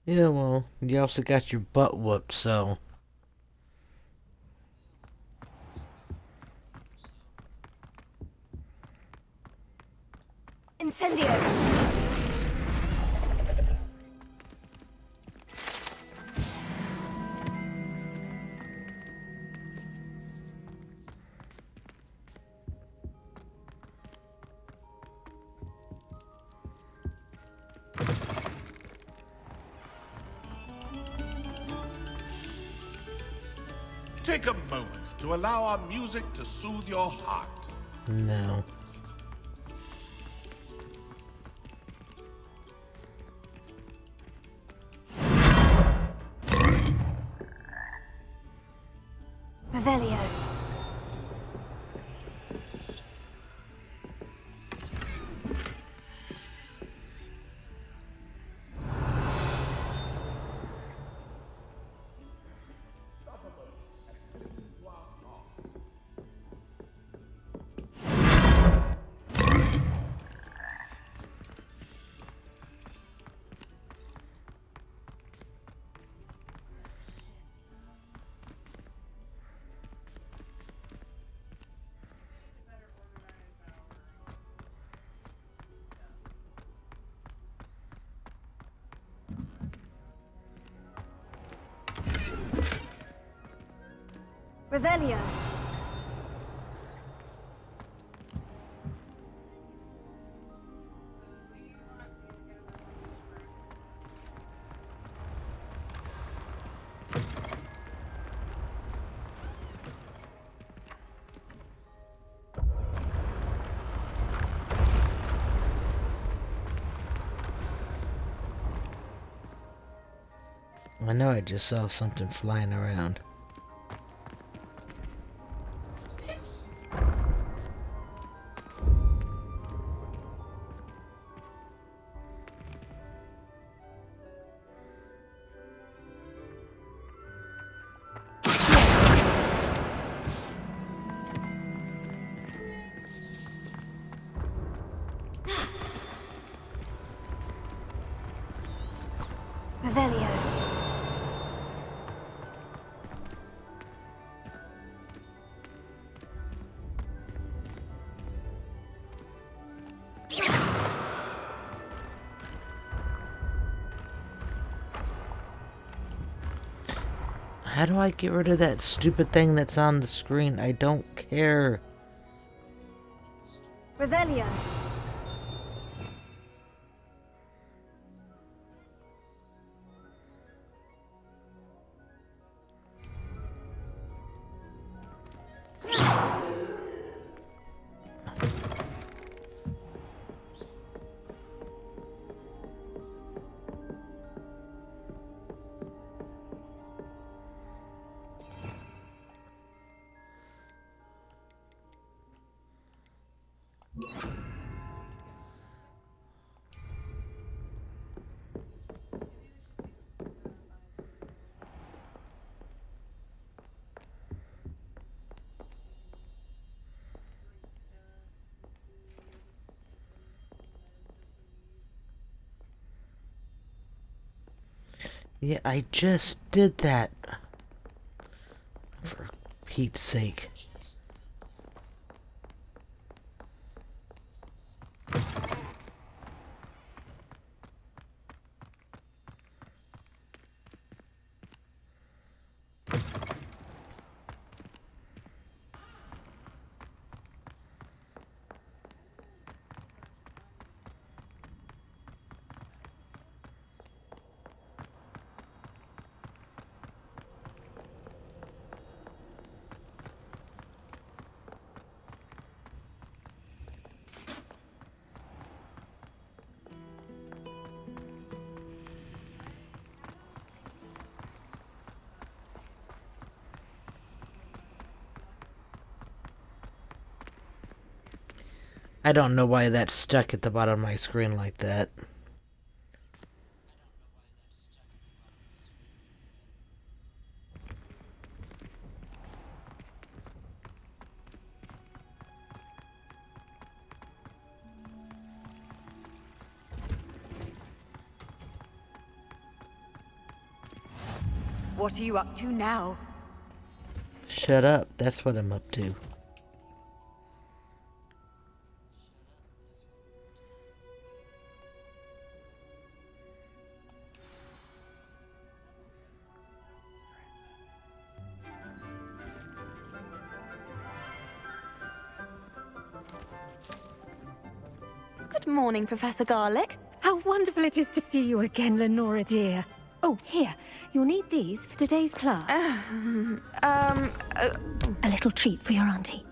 Yeah, well, you also got your butt whooped, so... Incendio! Take a moment to allow our music to soothe your heart. No. Revelio. Revelio. I know I just saw something flying around. Revelio. How do I get rid of that stupid thing that's on the screen? I don't care. Revelio. Yeah, I just did that. For Pete's sake. I don't know why that's stuck at the bottom of my screen like that. What are you up to now? Shut up, that's what I'm up to. Good morning, Professor Garlick. How wonderful it is to see you again, Lenora dear. Oh, here. You'll need these for today's class. A little treat for your auntie.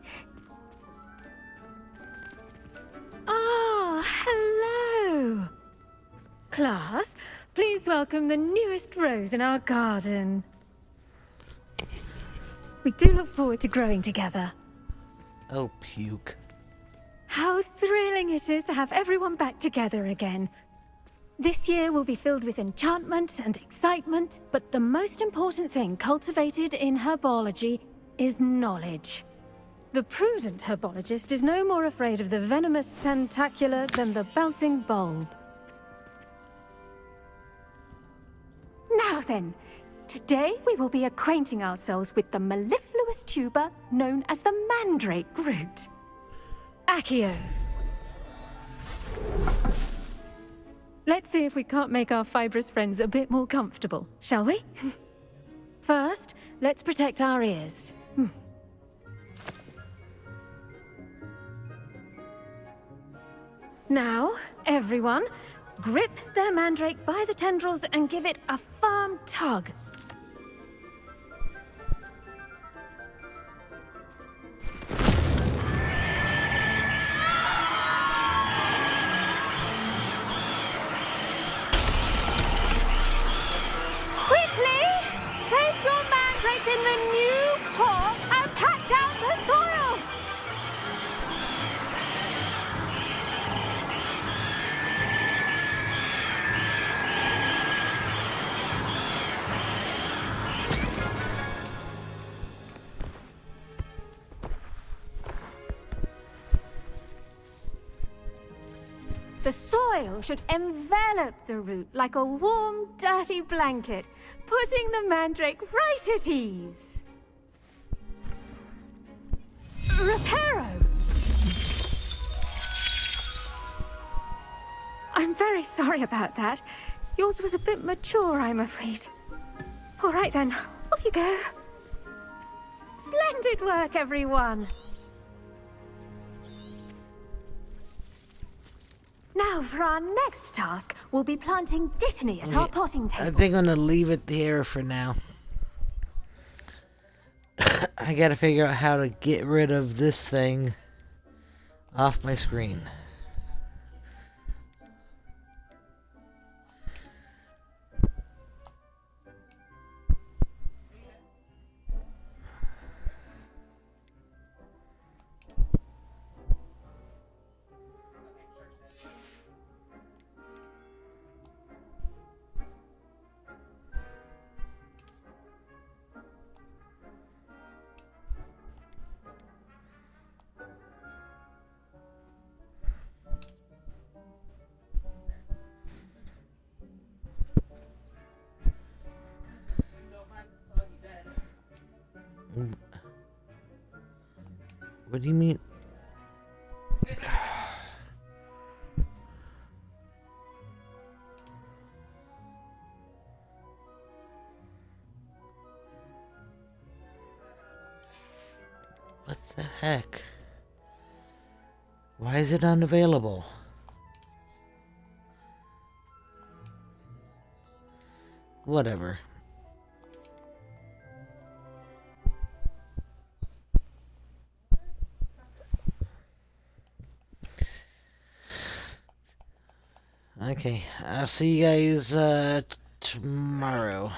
Ah, hello. Class, please welcome the newest rose in our garden. We do look forward to growing together. Oh, puke. How thrilling it is to have everyone back together again. This year will be filled with enchantment and excitement, but the most important thing cultivated in herbology is knowledge. The prudent herbologist is no more afraid of the venomous tentacula than the bouncing bulb. Now then, today we will be acquainting ourselves with the mellifluous tuber known as the mandrake root. Accio. Let's see if we can't make our fibrous friends a bit more comfortable, shall we? First, let's protect our ears. Now, everyone, grip their mandrake by the tendrils and give it a firm tug. Quickly! Place your mandrake in the new pot and pack down the soil! The soil should envelop the root like a warm, dirty blanket, putting the mandrake right at ease. Reparo! I'm very sorry about that. Yours was a bit mature, I'm afraid. All right then, off you go. Splendid work, everyone. Now, for our next task, we'll be planting Dittany at our potting table. I think I'm gonna leave it here for now. I gotta figure out how to get rid of this thing off my screen. What do you mean? What the heck? Why is it unavailable? Whatever. Okay, I'll see you guys tomorrow.